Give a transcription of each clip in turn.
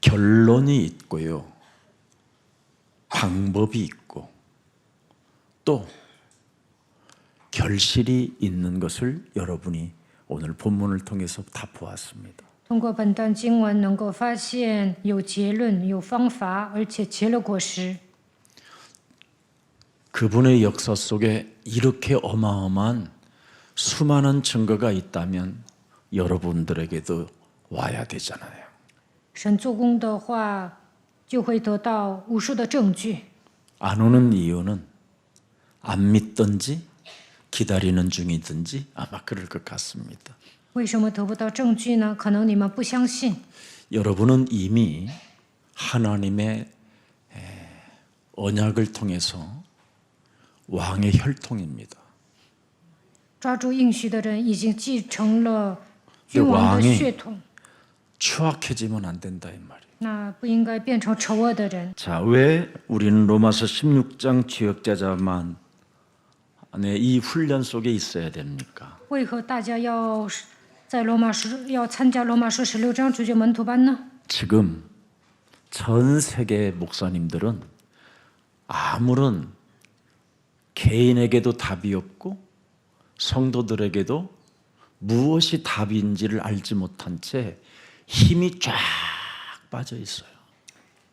결론이 있고요. 방법이 있고 또 결실이 있는 것을 여러분이 오늘 본문을 통해서 다 보았습니다. 通过本段经文，能够发现有结论、有方法，而且结了果实。 그분의 역사 속에 이렇게 어마어마한 수많은 증거가 있다면 여러분들에게도 와야 되잖아요. 神做工的话，就会得到无数的证据。 안 오는 이유는 안 믿든지 기다리는 중이든지 아마 그럴 것 같습니다. 为什么得不到证据呢？可能你们不相信。 여러분은 이미 하나님의 언약을 통해서 왕의 혈통입니다. 抓住应许的人已经继承了君王的血统， 추악해지면 안 된다 이 말이에요. 那不应该变成丑恶的人。 자, 왜 우리는 로마서 16장 지역자자만 안에 이 훈련 속에 있어야 됩니까? 为何大家要在罗马书要参加罗马书16章主教门徒班呢？ 지금 전 세계 목사님들은 아무런 개인에게도 답이 없고 성도들에게도 무엇이 답인지를 알지 못한 채 힘이 쫙 빠져 있어요.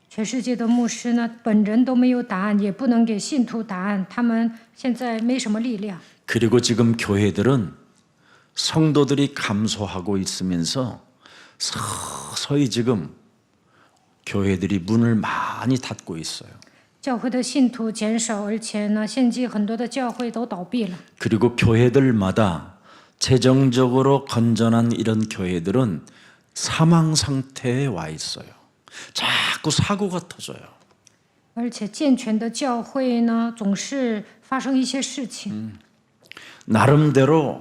全世界的牧师呢，本人都没有答案，也不能给信徒答案，他们现在没什么力量。 그리고 지금 교회들은 성도들이 감소하고 있으면서 서서히 지금 교회들이 문을 많이 닫고 있어요. 教会的信徒减少，而且呢，现今很多的教会都倒闭了。 그리고 교회들마다 재정적으로 건전한 이런 교회들은 사망 상태에 와 있어요. 자꾸 사고가 터져요. 而且健全的教会呢，总是发生一些事情。 나름대로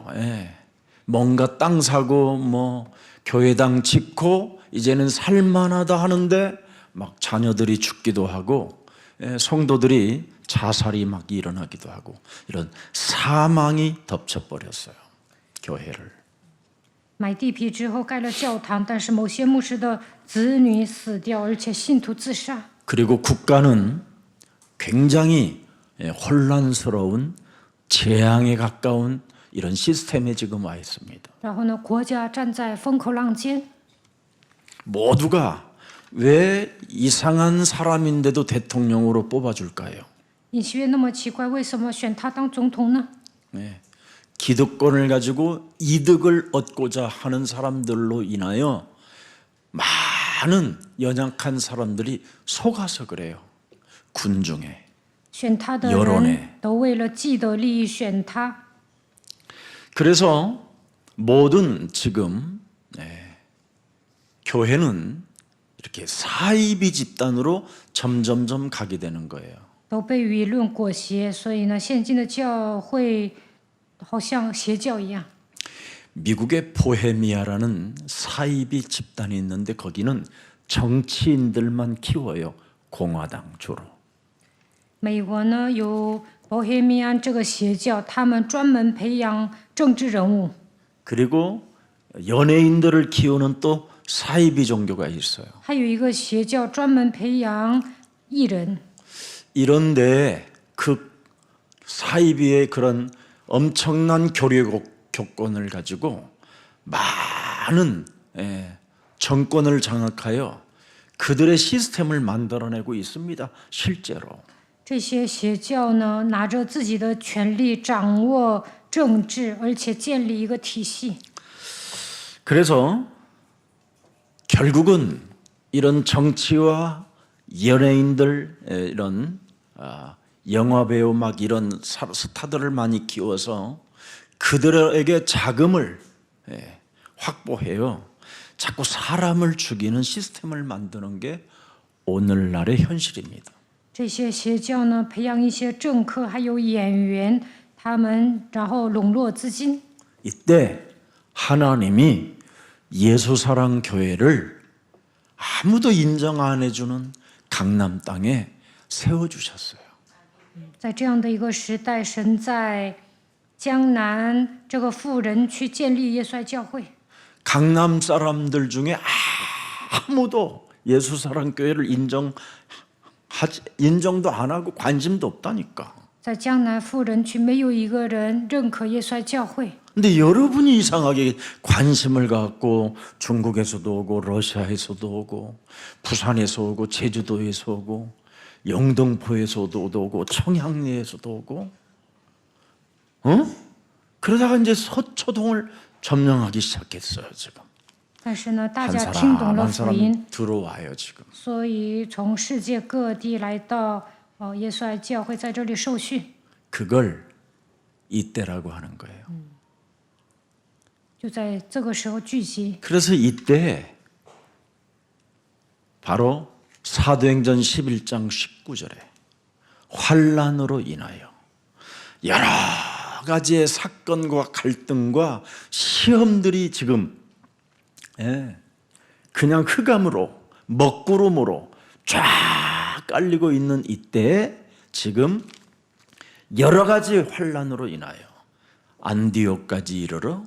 뭔가 땅 사고 뭐 교회당 짓고 이제는 살만하다 하는데 막 자녀들이 죽기도 하고 성도들이 자살이 막 일어나기도 하고 이런 사망이 덮쳐버렸어요. 교회를. 买地皮之后盖了教堂，但是某些牧师的子女死掉，而且信徒自杀。 그리고 국가는 굉장히 혼란스러운 재앙에 가까운 이런 시스템에 지금 와 있습니다. 然后呢，国家站在风口浪尖， 모두가 왜 이상한 사람인데도 대통령으로 뽑아줄까요? 尹锡悦那么奇怪，为什么选他当总统呢？ 기득권을 가지고 이득을 얻고자 하는 사람들로 인하여 많은 연약한 사람들이 속아서 그래요. 군중에. 选他的 여론에 人都为了既得利益选他。 그래서 모든 지금 교회는 이렇게 사이비 집단으로 점점점 가게 되는 거예요. 都被舆论裹挟，所以呢，现今的教会好像邪教一样。 미국의 보헤미아라는 사이비 집단이 있는데 거기는 정치인들만 키워요. 공화당 주로. 美国呢有保黑密安这个邪教，他们专门培养政治人物， 그리고 연예인들을 키우는 또 사이비 종교가 있어요. 还有一个邪教专门培养艺人。 이런데 그 사이비의 그런 엄청난 교권을 가지고 많은 정권을 장악하여 그들의 시스템을 만들어내고 있습니다. 실제로. 这些邪教呢，拿着自己的权力掌握政治，而且建立一个体系。 그래서 결국은 이런 정치와 연예인들 이런 영화배우 막 이런 스타들을 많이 키워서 그들에게 자금을 확보해요. 자꾸 사람을 죽이는 시스템을 만드는 게 오늘날의 현실입니다. 这些邪教呢，培养一些政客还有演员，他们然后笼络资金。 이때 하나님이 예수사랑 교회를 아무도 인정 안 해주는 강남 땅에 세워주셨어요. 在这样的一个时代，神在江南这个富人区建立耶稣爱教会。 강남 사람들 중에 아무도 예수 사랑 교회를 인정도 안 하고 관심도 없다니까. 在江南富人区没有一个人认可耶稣爱教会。 근데 여러분이 이상하게 관심을 갖고 중국에서도 오고 러시아에서도 오고 부산에서 오고 제주도에서 오고 영등포에서도 오고 청양리에서도 오고 그러다가 이제 서초동을 점령하기 시작했어요 지금. 但是呢，大 한 家听懂 사람 了 한 福 사람 音， 들어와요 지금. 所以从世界各地来到耶稣爱教会，在这里受训， 그걸 이때라고 하는 거예요. 就在这个时候聚集。 그래서 이때 바로 사도행전 11장 19절에 환난으로 인하여 여러 가지의 사건과 갈등과 시험들이 지금 그냥 흑암으로 먹구름으로 쫙 깔리고 있는 이때에 지금 여러 가지 환난으로 인하여 안디옥까지 이르러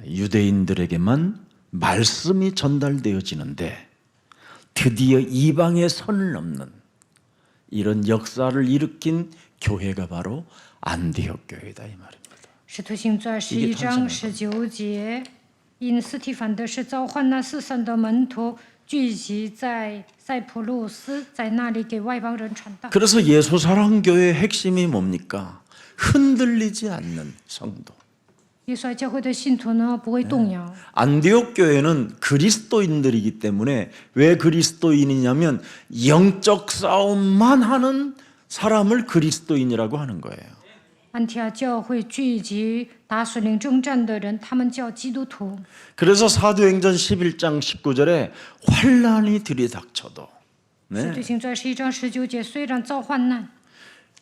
유대인들에게만 말씀이 전달되어지는데 드디어 이방의 선을 넘는 이런 역사를 일으킨 교회가 바로 안디옥 교회다 이 말입니다. 使徒行传11章19节，因斯提凡的是召唤那四散的门徒聚集在塞浦路斯，在那里给外邦人传道。 그래서 예수 사랑 교회의 핵심이 뭡니까? 흔들리지 않는 성도. 耶稣爱教会的信徒呢，不会动摇。 안디옥 교회는 그리스도인들이기 때문에 왜 그리스도인이냐면 영적 싸움만 하는 사람을 그리스도인이라고 하는 거예요. 安提阿教会聚集打属灵征战的人，他们叫基督徒。 그래서 사도행전 11장 19절에 환난이 들이닥쳐도 使徒行传11章19节，虽然遭患难，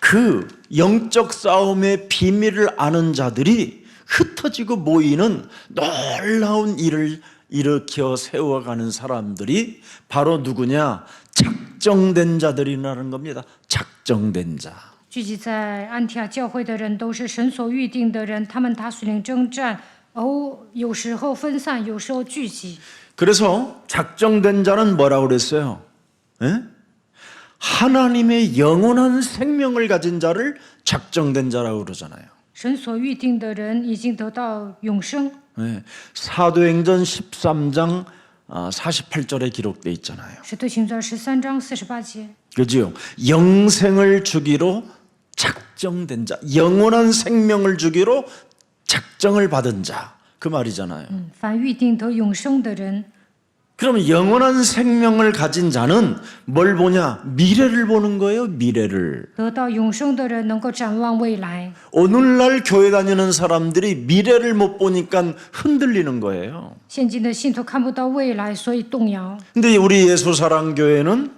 그 영적 싸움의 비밀을 아는 자들이 흩어지고 모이는 놀라운 일을 일으켜 세워가는 사람들이 바로 누구냐? 작정된 자들이라는 겁니다. 작정된 자. 聚集在安提阿教会的人都是神所预定的人，他们打属灵征战，有时候分散，有时候聚集。 그래서 작정된 자는 뭐라고 그랬어요? 하나님의 영원한 생명을 가진 자를 작정된 자라고 그러잖아요. 神所预定的人已经得到永生。 사도행전 13장 48절에 기록돼 있잖아요. 使徒行传13章48节， 그죠? 영생을 주기로 작정된 자, 영원한 생명을 주기로 작정을 받은 자, 그 말이잖아요. 凡预定得永生的人， 그러면 영원한 생명을 가진 자는 뭘 보냐? 미래를 보는 거예요, 미래를. 得到永生的人能够展望未来。 오늘날 교회 다니는 사람들이 미래를 못 보니까 흔들리는 거예요. 现今的信徒看不到未来，所以动摇。 근데 우리 예수사랑교회는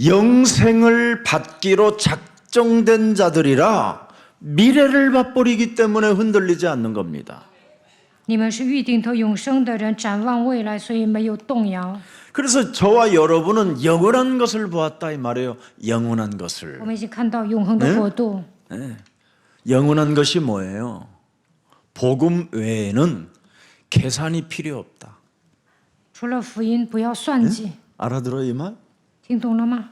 영생을 받기로 작정된 자들이라 미래를 맛보리기 때문에 흔들리지 않는 겁니다. 你们是预定得永生的人，展望未来，所以没有动摇。 그래서 저와 여러분은 영원한 것을 보았다 이 말이에요. 영원한 것을. 我们已经看到永恒的国度。 영원한 것이 뭐예요? 복음 외에는 계산이 필요 없다. 除了福音，不要算计。 알아들어 이 말? 听懂了吗？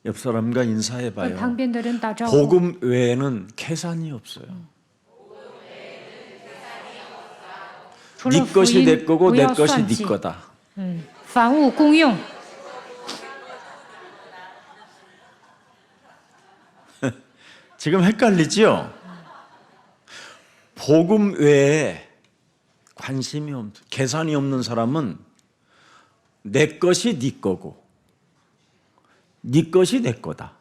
옆 사람과 跟 인사해봐요. 旁边的人打招呼。 복음 외에는 계산이 없어요. 除了 네 福 것이 音， 내 거고 不 내 要 것이 算 네 计。 거다. 凡物公用。 지금 헷갈리지요? 복음 외에 관심이 없는, 계산이 없는 사람은 내 것이 네 거고 네 것이 내 거다.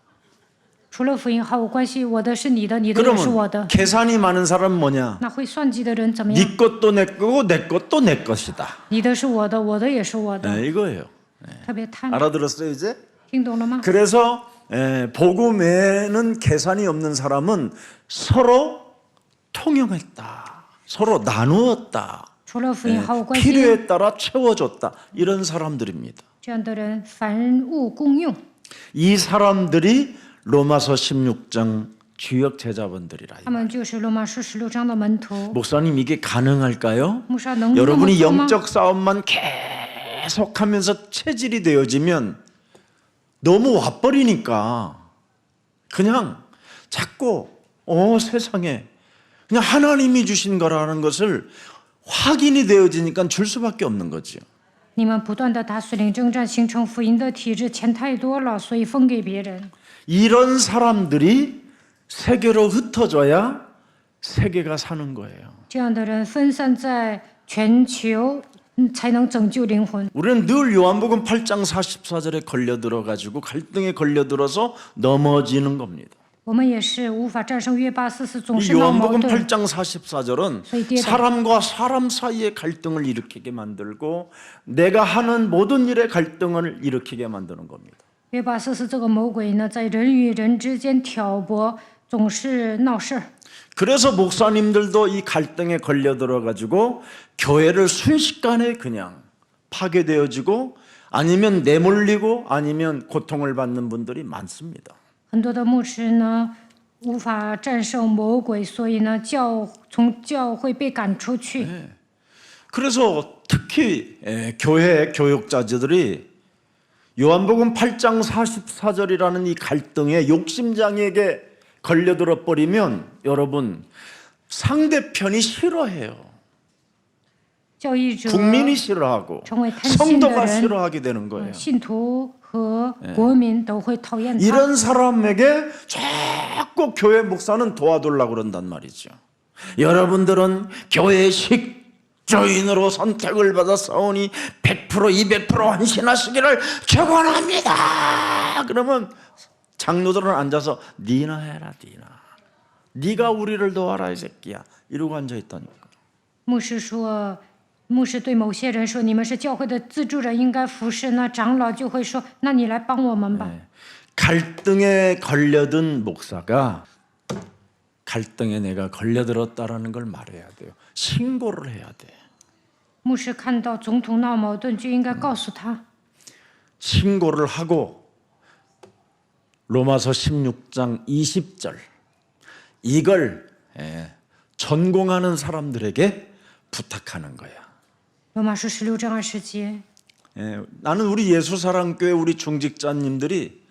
除了福音毫无关系，我的是你的，你的也是我 그러면 的。 계산이 많은 사람은 뭐냐? 那会算计的人怎么样？ 네 것도 내 거고 내 것도 내 것이다. 你的是我的，我的也是我的， 이거예요. 特别贪。 알아들었어요 이제? 听懂了吗？ 그래서 복음 외에는 계산이 없는 사람은 서로 통용했다. 서로 나누었다. 除了福音毫无关系， 필요에 따라 채워줬다. 이런 사람들입니다. 这样的人凡物公用。 이 사람들이 로마서 16장 주역 제자분들이라. 他们就是罗马书16章的门徒。 목사님 이게 가능할까요? 牧师能那么 여러분이 做吗？ 영적 싸움만 계속하면서 체질이 되어지면 너무 와버리니까 그냥 자꾸 세상에 그냥 하나님이 주신 거라는 것을 확인이 되어지니까 줄 수밖에 없는 거죠. 你们不断的打属灵征战，形成福音的体制，钱太多了，所以分给别人。 이런 사람들이 세계로 흩어져야 세계가 사는 거예요. 这样的人分散在全球，才能拯救灵魂。 우리는 늘 요한복음 8장 44절에 걸려들어 가지고 갈등에 걸려들어서 넘어지는 겁니다. 我们也是无法战胜约巴斯斯，总 이 是闹矛 요한복음 盾。 8장 44절은 소위 사람과 사람 사이의 갈등을 일으키게 만들고 내가 하는 모든 일의 갈등을 일으키게 만드는 겁니다. 约巴斯斯这个魔鬼呢，在人与人之间挑拨，总是闹事儿。 그래서 목사님들도 이 갈등에 걸려들어 가지고 교회를 순식간에 그냥 파괴되어지고 아니면 내몰리고 아니면 고통을 받는 분들이 많습니다. 很多的牧师呢，无法战胜魔鬼，所以呢，从教会被赶出去。 그래서 특히 교회 교육자들이 요한복음 8장 44절이라는 이 갈등에 욕심장애에게 걸려들어 버리면 여러분 상대편이 싫어해요. 教义者、 국민이 싫어하고 成为贪心的 성도가 人、 싫어하게 되는 거예요. 信徒和国民都会讨厌他。 이런 사람에게 자꾸 교회 목사는 도와달라고 그런단 말이죠. 여러분들은 교회 식조인으로 선택을 받아 싸우니 100% 200% 헌신하시기를 축원합니다. 그러면 장로들은 앉아서 니나 해라 니나. 네가 우리를 도와라 이 새끼야. 이러고 앉아있다니까. 牧师说，牧师对某些人说：“你们是教会的资助人，应该服侍。”那长老就会说：“那你来帮我们吧。” 갈등에 걸려든 목사가 갈등에 내가 걸려들었다라는 걸 말해야 돼요. 신고를 해야 돼. 牧师看到总统闹矛盾，就应该告诉他。 신고를 하고 로마서 16장 20절 이걸 전공하는 사람들에게 부탁하는 거야. 罗马书16章20节， 나는 우리 예수사랑교회 우리 중직자님들이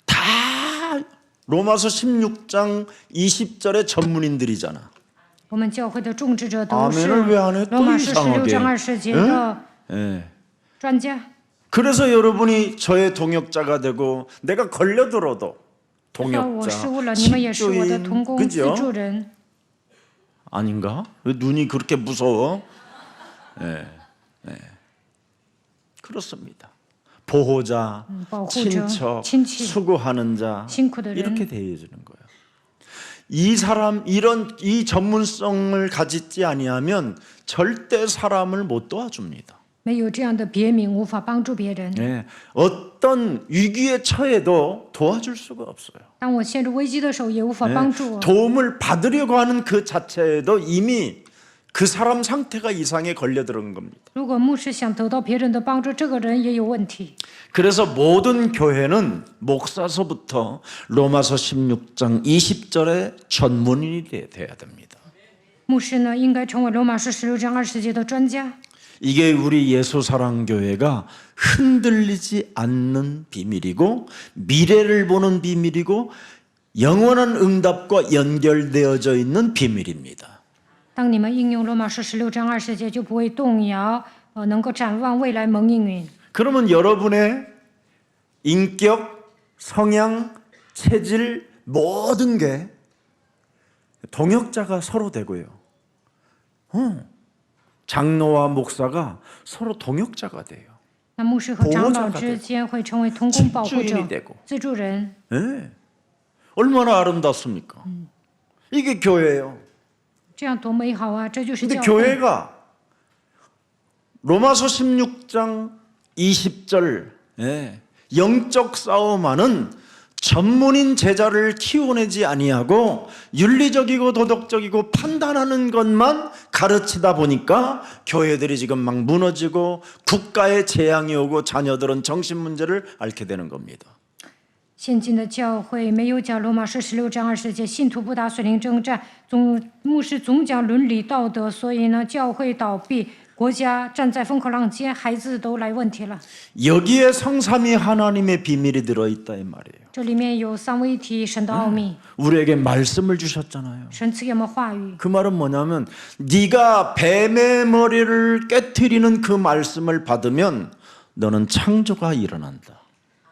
다 로마서 16장 20절의 전문인들이잖아. 我们教会的种植者都是 아멘을 왜 안 해? 罗 또 马书16 이상하게. 章20节的 예. 专家。 그래서 여러분이 저의 동역자가 되고 내가 걸려들어도 那我 동역자, 失误了，你们也是我的同 식주인, 工资 그죠? 助人。 아닌가? 왜 눈이 그렇게 무서워? 예, 그렇습니다. 보호자, 保护者、 친척, 亲戚、 수고하는 자 辛苦的人， 이렇게 대해주는 거예요. 이 전문성을 가지지 아니하면 절대 사람을 못 도와줍니다. 没有这样的别名，无法帮助别人。 예, 어떤 위기에 처해도 도와줄 수가 없어요. 当我陷入危机的时候，也无法帮助我。 도움을 받으려고 하는 그 자체에도 이미 그 사람 상태가 이상에 걸려들은 겁니다. 如果牧师想得到别人的帮助，这个人也有问题。 그래서 모든 교회는 목사서부터 로마서 16장 20절의 전문인이 돼야 됩니다. 牧师呢，应该成为罗马书16章20节的专家。 이게 우리 예수사랑교회가 흔들리지 않는 비밀이고 미래를 보는 비밀이고 영원한 응답과 연결되어져 있는 비밀입니다. 当你们应用罗马书16章20节，就不会动摇，能够展望未来蒙应允。 그러면 여러분의 인격, 성향, 체질 모든 게 동역자가 서로 되고요. 장로와 목사가 서로 동역자가 돼요. 那牧师和长老之间会成为同工保护者 집주인이 되고 、资助人。 네. 얼마나 아름답습니까? 이게 교회예요. 这样多美好啊！这就是 근데 教会。 교회가 로마서 16장 20절 영적 싸움하는 전문인 제자를 키워내지 아니하고 윤리적이고 도덕적이고 판단하는 것만 가르치다 보니까 교회들이 지금 막 무너지고 국가에 재앙이 오고 자녀들은 정신 문제를 앓게 되는 겁니다. 现今的教会没有讲罗马书16章20节，信徒不打属灵征战，牧师总讲伦理道德，所以呢，教会倒闭，国家站在风口浪尖，孩子都来问题了。 여기에 성삼위 하나님의 비밀이 들어있다 이 말이에요. 这里面有三位一体神的奥秘， 우리에게 말씀을 주셨잖아요. 神赐给我们话语。 그 말은 뭐냐면 네가 뱀의 머리를 깨트리는 그 말씀을 받으면 너는 창조가 일어난다.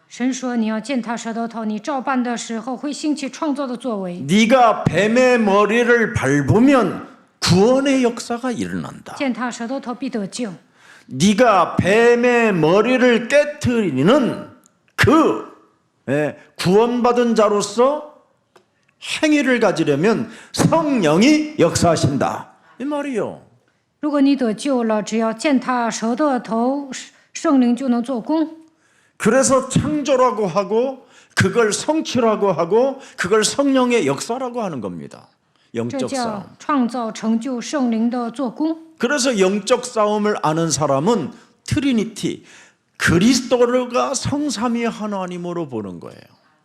神说你要践踏舌头头，你照办的时候会兴起创造的作为。 네가 뱀의 머리를 밟으면 구원의 역사가 일어난다. 践踏舌头头必得救。 네가 뱀의 머리를 깨트리는 그 구원받은 자로서 행위를 가지려면 성령이 역사하신다. 이 말이요. 如果你得救了，只要践踏舌头头，圣灵就能做工。 그래서 창조라고 하고 그걸 성취라고 하고 그걸 성령의 역사라고 하는 겁니다. 这 영적 叫 싸움. 创造成就圣灵的做工。 그래서 영적 싸움을 아는 사람은 트리니티 그리스도가 성삼위 하나님으로 보는 거예요.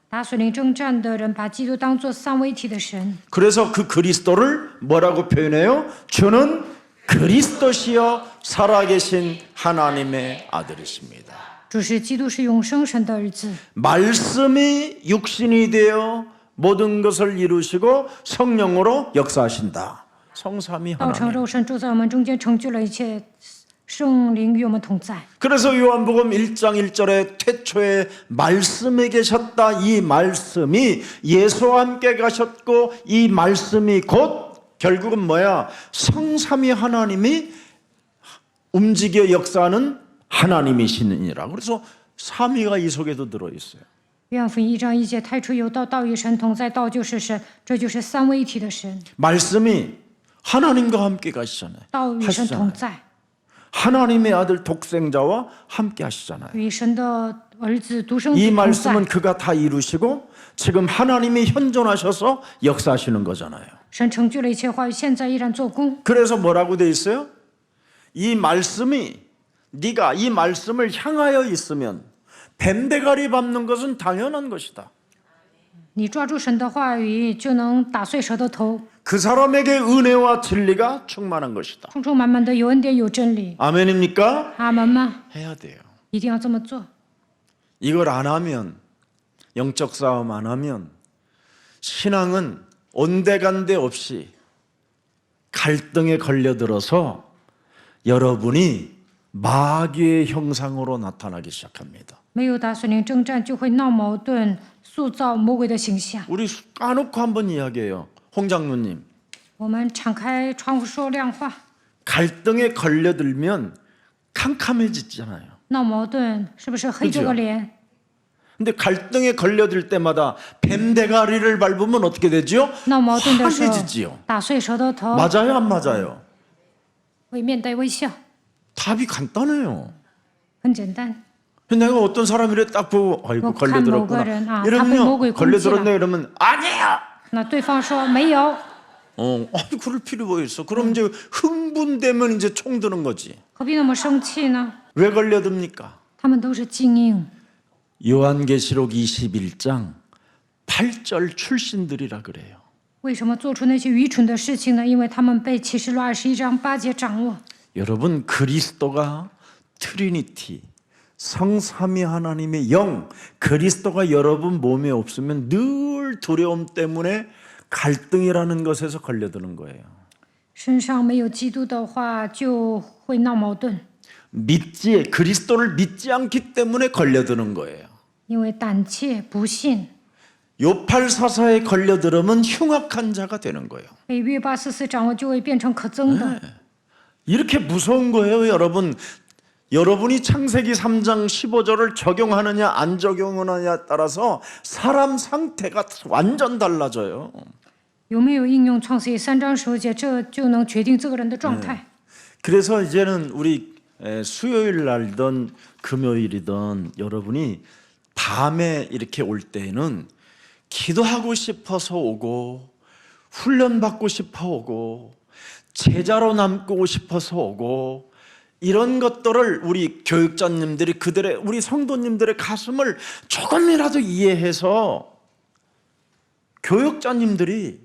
打属灵征战的人把基督当作三位一体的神， 그래서 그 그리스도를 뭐라고 표현해요? 주는 그리스도시여 살아계신 하나님의 아들이십니다. 主是基督是永生神的儿子。 말씀이 육신이 되어 모든 것을 이루시고 성령으로 역사하신다. 성삼위 道成 하나님. 肉身住在我们中间，成就了一切。圣灵与我们同在。 그래서 요한복음 1장 1절에 태초에 말씀에 계셨다. 이 말씀이 예수와 함께 가셨고 이 말씀이 곧 결국은 뭐야? 성삼위 하나님이 움직여 역사하는 하나님이시니라. 그래서 삼위가 이 속에도 들어있어요. 约翰福音1章1节，太初有道，道与神同在，道就是神，这就是三位一体的神。 말씀이 하나님과 함께 가시잖아요. 道与神同在， 하나님의 아들 독생자와 함께 하시잖아요. 与神的儿子独生子 이 同 말씀은 在。 그가 다 이루시고 지금 하나님이 현존하셔서 역사하시는 거잖아요. 神成就了一切话语，现在依然做工。 그래서 뭐라고 돼 있어요? 이 말씀이 네가 이 말씀을 향하여 있으면 뱀대가리 밟는 것은 당연한 것이다. 你抓住神的话语，就能打碎舌头头， 그 사람에게 은혜와 진리가 충만한 것이다. 充充满满的有恩典有真理。 아멘입니까? 阿门吗？ 해야 돼요. 一定要这么做。 이걸 안 하면 영적 싸움 안 하면 신앙은 온데간데 없이 갈등에 걸려들어서 여러분이 마귀의 형상으로 나타나기 시작합니다. 没有打属灵征战，就会闹矛盾，塑造魔鬼的形象。 우리 까놓고 한번 이야기해요. 홍 장로님. 我们敞开窗户说亮话， 갈등에 걸려들면 캄캄해지잖아요. 闹矛盾是不是黑着个脸？ 근데 갈등에 걸려들 때마다 뱀대가리를 밟으면 어떻게 되죠? 闹矛盾的时候 환해지지요. 打碎舌头头， 맞아요, 안 맞아요? 会面带微笑， 답이 간단해요. 很简单。 내가 어떤 사람이래 딱 보고 아이고 뭐 걸려들었구나. 칸 먹으려나. 이러면요 먹을 걸려들었네 이러면 아니야. 那对方说没有， 아니 그럴 필요 뭐 있어. 그럼 이제 흥분되면 이제 총 드는 거지. 何必那么生气呢？ 왜 걸려듭니까? 他们都是精英。 요한계시록 21장 8절 출신들이라 그래요. 为什么做出那些愚蠢的事情呢？因为他们被启示录21章8节掌握。 여러분 그리스도가 트리니티 성삼위 하나님의 영 그리스도가 여러분 몸에 없으면 늘 두려움 때문에 갈등이라는 것에서 걸려드는 거예요. 身上没有基督的话，就会闹矛盾， 그리스도를 믿지 않기 때문에 걸려드는 거예요. 因为胆怯、不信。 요팔사사에 걸려들으면 흉악한 자가 되는 거예요. 被约巴44掌握，就会变成可憎的。 이렇게 무서운 거예요, 여러분. 여러분이 창세기 3장 15절을 적용하느냐 안 적용하느냐에 따라서 사람 상태가 완전 달라져요. 有没有应用创世记3章15节，这就能决定这个人的状态。 그래서 이제는 우리 수요일 날이든 금요일이든 여러분이 밤에 이렇게 올 때에는 기도하고 싶어서 오고 훈련받고 싶어 오고 제자로 남고 싶어서 오고 이런 것들을 우리 교육자님들이 우리 성도님들의 가슴을 조금이라도 이해해서 교육자님들이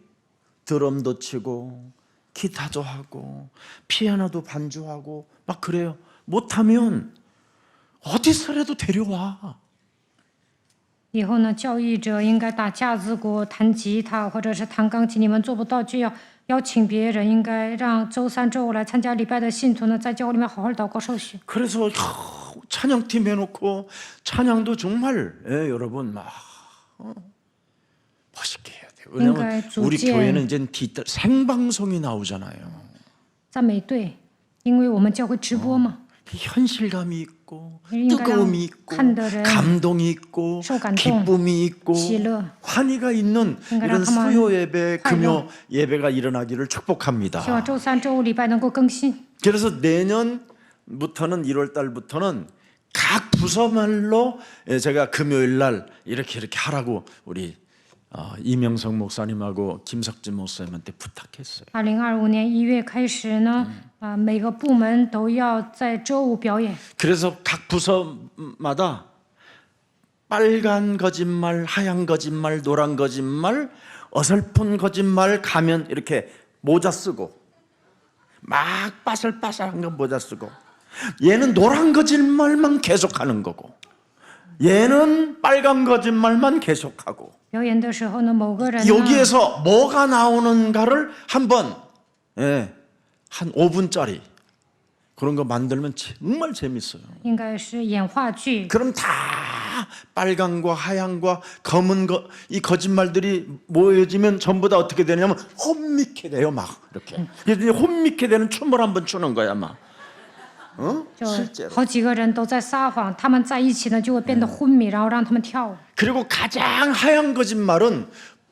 드럼도 치고 기타도 하고 피아노도 반주하고 막 그래요. 못하면 어디서라도 데려와. 以后呢，教育者应该打架子鼓、弹吉他或者是弹钢琴。你们做不到，就要邀请别人，应该让周三、周五来参加礼拜的信徒呢，在教会里面好好祷告受洗。 그래서 찬양팀 해놓고 찬양도 정말 여러분 막 멋있게 해야 돼요. 왜냐면 그러니까 우리 주제- 교회는 이제 뒤따 생방송이 나오잖아요. 赞美队，因为我们教会直播嘛， 현실감이 있고 그러니까요. 뜨거움이 있고 칸들은 감동이 있고 소감동, 기쁨이 있고 시르. 환희가 있는 그러니까 이런 가만 수요 예배, 활력. 금요 예배가 일어나기를 希望 축복합니다. 周三、周五礼拜能够更新。 그래서 내년부터는 1월 달부터는 각 부서말로 제가 금요일 날 이렇게 하라고 우리 이명성 목사님하고 김석진 목사님한테 부탁했어요. 2025年1月开始呢，每个部门都要在周五表演。 그래서 각 부서마다 빨간 거짓말, 하얀 거짓말, 노란 거짓말, 어설픈 거짓말 가면 이렇게 모자 쓰고 막 빠슬빠슬한 거 모자 쓰고 얘는 노란 거짓말만 계속하는 거고 얘는 빨간 거짓말만 계속하고 表演的时候呢，某个人呢， 여기에서 뭐가 나오는가를 한번 한 5분짜리 그런 거 만들면 정말 재밌어요. 应该是演话剧。 그럼 다 빨간과 하얀과 검은 이 거짓말들이 모여지면 전부 다 어떻게 되냐면 혼미케 돼요, 막 이렇게. 그래서 혼미케 되는 춤을 한번 추는 거야, 막. 就 실제로. 好几个人都在撒谎，他们在一起呢就会变得昏迷，然后让他们跳舞。 그리고 가장 하얀 거짓말은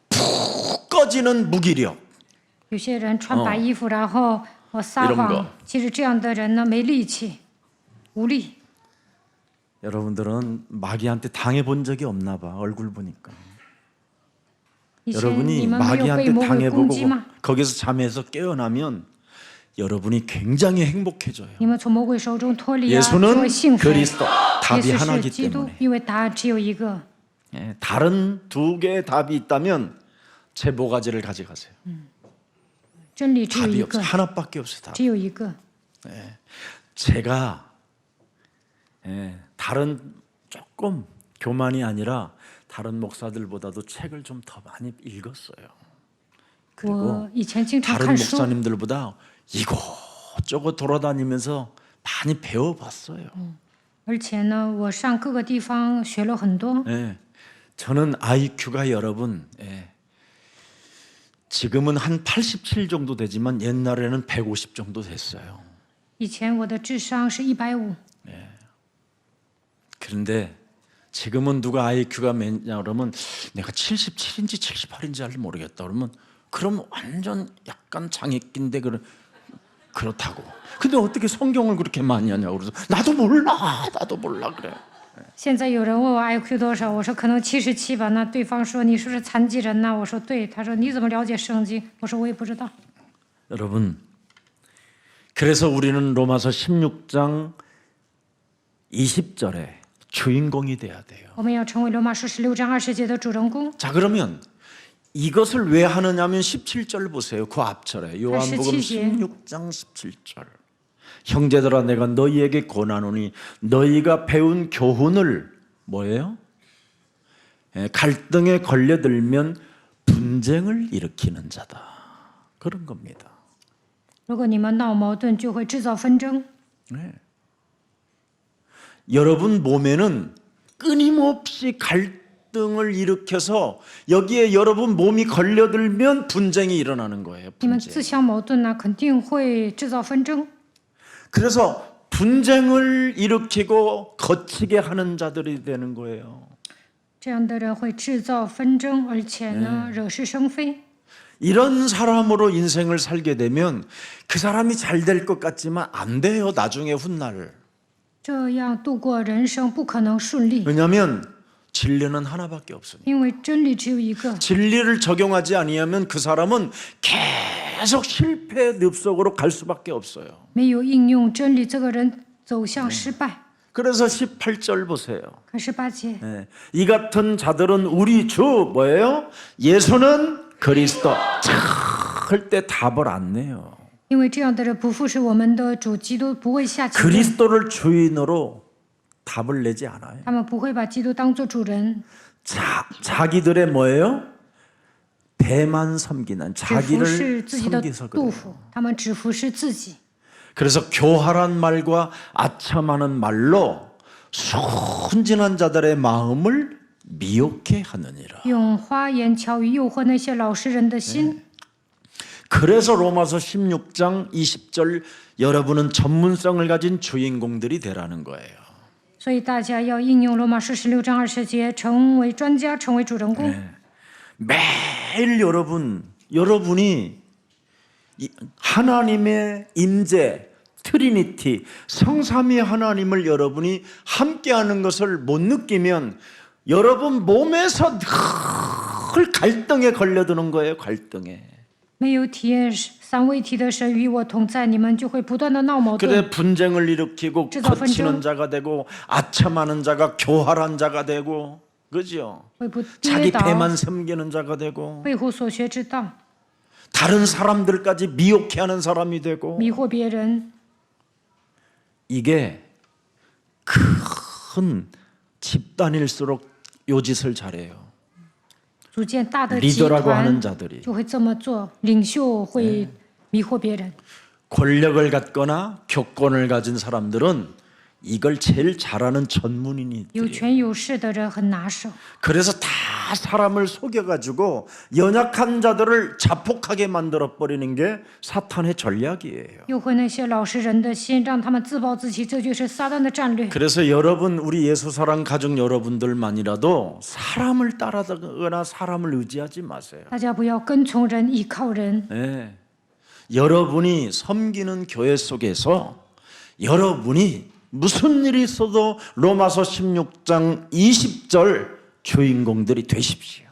푹 꺼지는 무기력. 有些人穿白衣服，然后撒 이런 谎 거 ，其实这样的人呢没力气，无力。 여러분들은 마귀한테 당해본 적이 없나 봐, 얼굴 보니까. 以前你 여러분이 们没有被 마귀한테 魔鬼攻 당해보고 击吗？ 거기서 잠에서 깨어나면 여러분이 굉장히 행복해져요. 你们从魔鬼手中脱离啊，就 예수는 会幸福。 그리스도 耶 답이 稣是 하나이기 基督 때문에 ，因为答案只有一个。 다른 2개의 답이 있다면 제 모가지를 가져가세요. 真理只有 답이 一 없어 个， 하나밖에 없어요. 답. 只有一个。 제가 다른 조금 교만이 아니라 다른 목사들보다도 책을 좀 더 많이 읽었어요. 我 그리고 以前经常 다른 看书， 목사님들보다 이곳저곳 돌아다니면서 많이 배워봤어요. 而且呢，我上各个地方学了很多。 저는 IQ가 여러분 지금은 한 87 정도 되지만 옛날에는 150 정도 됐어요. 以前我的智商是150， 그런데 지금은 누가 IQ가 몇냐 그러면 내가 77인지 78인지 잘 모르겠다 그러면 그럼 완전 약간 장애끼인데 그렇다고. 근데 어떻게 성경을 그렇게 많이 하냐고 그래서 나도 몰라 그래. 现在有人问我 IQ 多少，我说可能77吧。那对方说你是不是残疾人呢？我说对。他说你怎么了解圣经？我说我也不知道。 여러분, 그래서 우리는 로마서 16장 20절에 주인공이 돼야 돼요. 我们要成为罗马书16章20节的主人公。 자, 그러면 이것을 왜 하느냐면 17절 보세요. 그 앞절에 요한복음 17절. 16장 17절. 형제들아 내가 너희에게 권하노니 너희가 배운 교훈을 뭐예요? 갈등에 걸려들면 분쟁을 일으키는 자다. 그런 겁니다. 如果你们闹矛盾，就会制造纷争。 여러분 몸에는 끊임없이 갈등을 일으켜서 여기에 여러분 몸이 걸려들면 분쟁이 일어나는 거예요. 你们 분쟁. 自相矛盾呢，肯定会制造纷争。 그래서 분쟁을 일으키고 거치게 하는 자들이 되는 거예요. 这样的人会制造纷争，而且呢，惹是生非。 이런 사람으로 인생을 살게 되면 그 사람이 잘 될 것 같지만 안 돼요. 나중에 훗날. 这样度过人生不可能顺利， 왜냐하면 진리는 하나밖에 없으니까. 因为真理只有一个。 진리를 적용하지 아니하면 그 사람은 계속 실패의 늪속으로 갈 수밖에 없어요. 没有应用真理，这个人走向失败。 그래서 18절 보세요. 看18节， 이 같은 자들은 우리 주 뭐예요? 예수는 그리스도. 참 할 때 답을 안 내요. 因为这样的人不服侍我们的主基督，不会下结论， 그리스도를 주인으로 답을 내지 않아요. 他们不会把基督当做主人， 자기들의 뭐예요? 배만 섬기는 只服侍 자기를 自己的 섬기서 杜 그래요. 甫，他们只服侍自己。 그래서 교활한 말과 아첨하는 말로 순진한 자들의 마음을 미혹해 하느니라. 用花言巧语诱惑那些老实人的心。 그래서 로마서 16장 20절 여러분은 전문성을 가진 주인공들이 되라는 거예요. 所以大家要应用罗马书16章20节，成为专家，成为主人公。 매일 여러분이 하나님의 임재, 트리니티, 성삼위 하나님을 여러분이 함께하는 것을 못 느끼면 여러분 몸에서 늘 갈등에 걸려드는 거예요. 갈등에. 没有体验三位一体的神与我同在，你们就会不断的闹矛盾， 그래 분쟁을 일으키고 그래서 거치는 분쟁. 자가 되고 아첨하는 자가 교활한 자가 되고 그죠? 会不 자기 跌倒， 배만 섬기는 자가 되고 背后所学之道， 다른 사람들까지 미혹해 하는 사람이 되고 迷惑别人。 이게 큰 집단일수록 요 짓을 잘해요. 组建大的集 리더라고 하는 团 자들이 就会这么做，领袖会迷惑别人。 권력을 갖거나 교권을 가진 사람들은 이걸 제일 잘하는 有 전문인이들이에요. 权有势的人很拿手， 그래서 다 사람을 속여가지고 연약한 자들을 자폭하게 만들어 버리는 게 사탄의 전략이에요. 诱惑那些老实人的心，让他们自暴自弃，这就是撒旦的战略。 그래서 여러분 우리 예수사랑 가족 여러분들만이라도 사람을 따라가거나 사람을 의지하지 마세요. 大家不要跟从人，依靠人。 네. 여러분이 섬기는 교회 속에서 여러분이 무슨 일이 있어도 로마서 16장 20절 주인공들이 되십시오.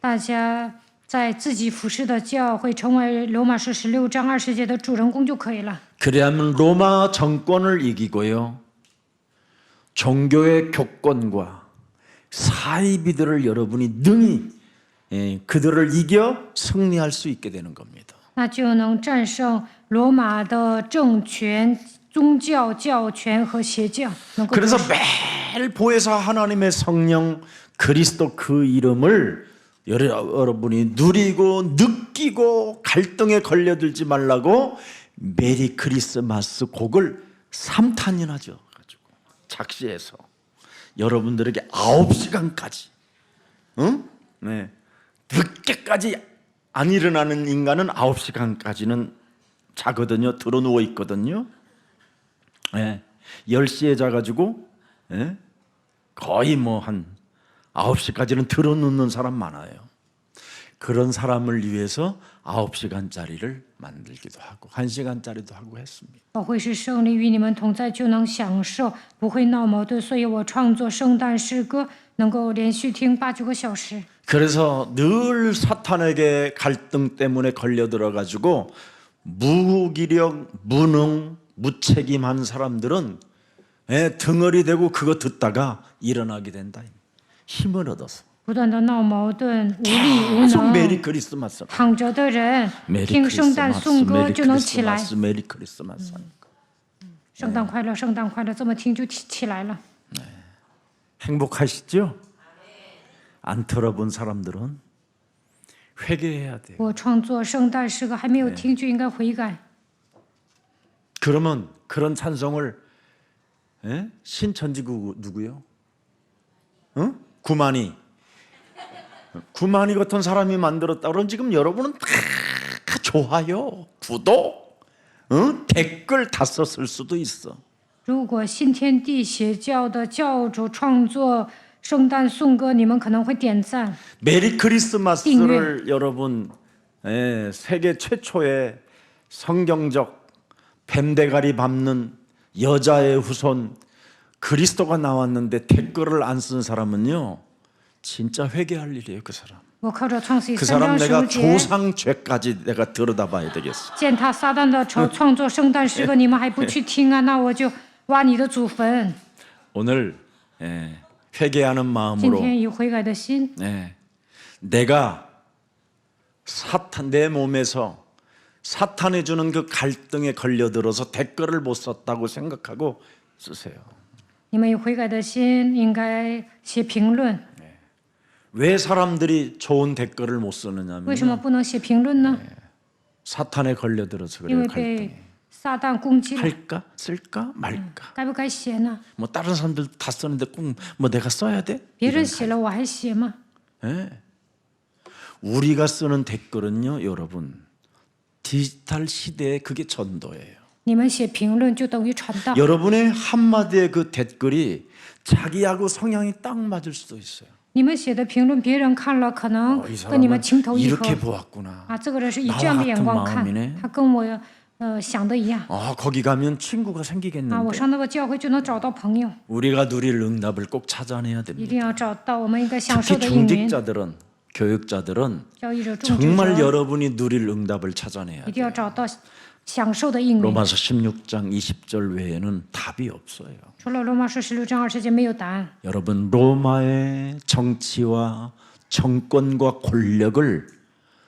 大家在自己服侍的教会成为罗马书16章20节的主人公就可以了。 그래야만 로마 정권을 이기고요. 종교의 교권과 사이비들을 여러분이 능히 그들을 이겨 승리할 수 있게 되는 겁니다. 那就能战胜罗马的政权、宗教、教权和邪教，能够 그래서 매일 보혜사 하나님의 성령 그리스도 그 이름을 여러분이 누리고 느끼고 갈등에 걸려들지 말라고 메리 크리스마스 곡을 3탄이나 지어가지고 작시해서 여러분들에게 9시간까지 네. 늦게까지 안 일어나는 인간은 9시간까지는 자거든요. 들어누워 있거든요. 네. 10시에 자가지고 네. 거의 뭐 한 9시까지는 들어눕는 사람 많아요. 그런 사람을 위해서 9시간짜리를 만들기도 하고 1시간짜리도 하고 했습니다. 教会是胜利与你们同在，就能享受，不会闹矛盾。所以我创作圣诞诗歌，能够连续听8、9个小时。 그래서 늘 사탄에게 갈등 때문에 걸려들어 가지고 무기력, 무능, 무책임한 사람들은 덩어리 되고 그거 듣다가 일어나게 된다. 힘을 얻어서. 不断的闹矛盾，无力无 계속 能， 메리 크리스마스. 躺着的人 메리 听圣诞 크리스마스, 颂歌 메리 就能起来。 크리스마스, 메리 크리스마스. 圣诞快乐，圣诞快乐，这么听就起来了。 행복하시죠? 안 들어본 사람들은 회개해야 돼요. 我创作圣诞诗歌还没有听就应该悔改。 그러면 그런 찬송을 신천지구 누구요? 응? 구만이 같은 사람이 만들었다. 그럼 지금 여러분은 다 좋아요, 구독, 댓글 다 썼을 수도 있어. 如果新天地邪教的教主创作圣诞颂歌，你们可能会点赞。 메리 크리스마스를 여러분 세계 최초의 성경적 뱀대가리 밟는 여자의 후손 그리스도가 나왔는데 댓글을 안 쓴 사람은요 진짜 회개할 일이에요. 그 사람. 我靠着创世记 그 3 사람 章 내가 10节， 조상죄까지 내가 들여다봐야 되겠어. 践踏撒旦的创作圣诞诗歌，你们还不去听啊？那我就挖你的祖坟。 오늘 회개하는 今 마음으로 天以悔改的心， 내가 사탄 내 몸에서 사탄이 주는 그 갈등에 걸려들어서 댓글을 못 썼다고 생각하고 쓰세요. 你们有悔改的心，应该写评论。 왜 사람들이 좋은 댓글을 못 为 쓰느냐면 什么不能写评论呢？ 사탄에 걸려들어서 因 그래요. 为 갈등이. 被撒旦攻击了， 할까 쓸까 말까. 该不该写呢？ 뭐 다른 사람들 다 쓰는데 꼭 뭐 내가 써야 돼? 别人写了，我还写吗？ 예. 우리가 쓰는 댓글은요, 여러분 디지털 시대에 그게 전도예요. 你们写评论就等于传道。 여러분의 한마디의 그 댓글이 자기하고 성향이 딱 맞을 수도 있어요. 你们写的评论，别人看了可能 이 跟你们 사람은 情投意合 이렇게 보았구나. 啊，这个人是以这样的眼光 나와 같은 看 마음이네 ，他跟我想的一样 거기 가면 친구가 啊，我 생기겠는데. 上那个教会就能找到朋友， 우리가 누릴 응답을 꼭 찾아내야 一 됩니다. 定要找到我们应该享 특히 受的应允。 중직자들은 교육자들은 教育者、种植 정말 者 여러분이 누릴 응답을 찾아내야 一 돼요. 定要找到享受的应允。 로마서 16장 20절 외에는 답이 없어요. 除了罗马书16章20节没有答案。 여러분 로마의 정치와 정권과 권력을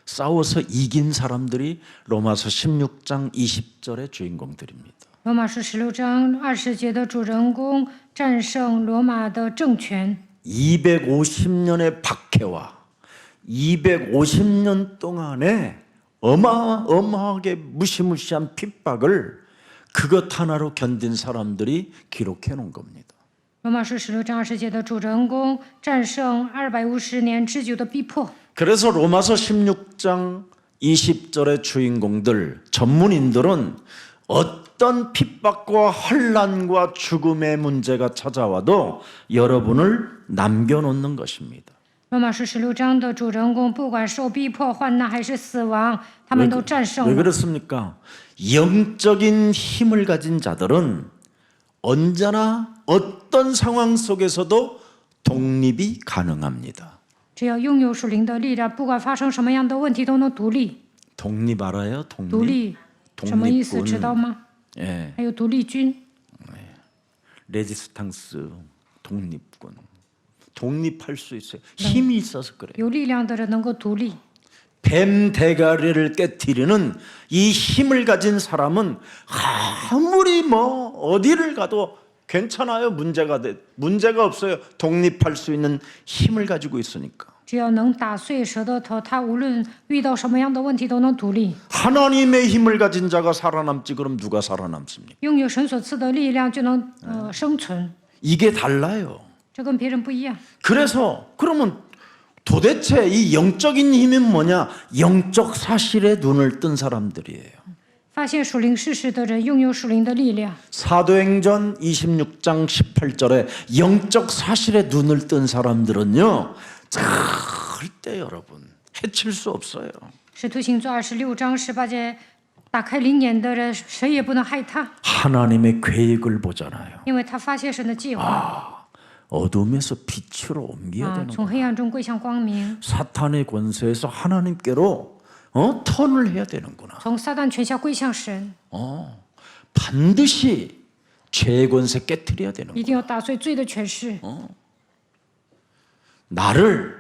싸워서 이긴 사람들이 로마서 16장 20절의 주인공들입니다. 罗马书16章20节的主人公战胜罗马的政权， 250년의 박해와 250년 동안의 어마어마하게 무시무시한 핍박을 그것 하나로 견딘 사람들이 기록해 놓은 겁니다. 罗马书16章20节的主人公战胜250年之久的逼迫。 그래서 로마서 16장 20절의 주인공들, 전문인들은 어떤 핍박과 환난과 죽음의 문제가 찾아와도 여러분을 남겨놓는 것입니다. 罗马书16章的主人公，不管受逼迫、患难还是死亡，他们都战胜 왜 了。 그렇습니까? 영적인 힘을 가진 자들은 언제나 어떤 상황 속에서도 독립이 가능합니다. 只要拥有属灵的力量，不管发生什么样的问题，都能独立。 독립 알아요? 独 독립? 立什么意思？知道吗？ 예, 还有独立军， 레지스탕스 독립군. 독립할 수 있어요. 힘이 있어서 그래요. 有力量的人能够独立。 뱀 대가리를 깨트리는 이 힘을 가진 사람은 아무리 뭐 어디를 가도 괜찮아요. 문제가 없어요. 독립할 수 있는 힘을 가지고 있으니까. 只要能打碎蛇的头，他无论遇到什么样的问题都能独立。 하나님의 힘을 가진 자가 살아남지 그럼 누가 살아남습니까? 拥有神所赐的力量，就能生存。 이게 달라요. 这跟别人不一样。 그래서 그러면 도대체 이 영적인 힘은 뭐냐? 영적 사실에 눈을 뜬 사람들이에요. 发现属灵事实的人，拥有属灵的力量。 사도행전 26장 18절에 영적 사실에 눈을 뜬 사람들은요, 절대 여러분 해칠 수 없어요. 使徒行传26章18节，打开灵眼的人，谁也不能害他， 하나님의 계획을 보잖아요. 因为他发现神的计划 어둠에서 빛으로 옮겨야 啊， 되는 从 거예요. 黑暗中归向光明， 사탄의 권세에서 하나님께로 턴을 해야 되는구나. 从撒旦权下归向神， 반드시 죄의 권세 깨트려야 되는 一定要打碎罪的权势， 나를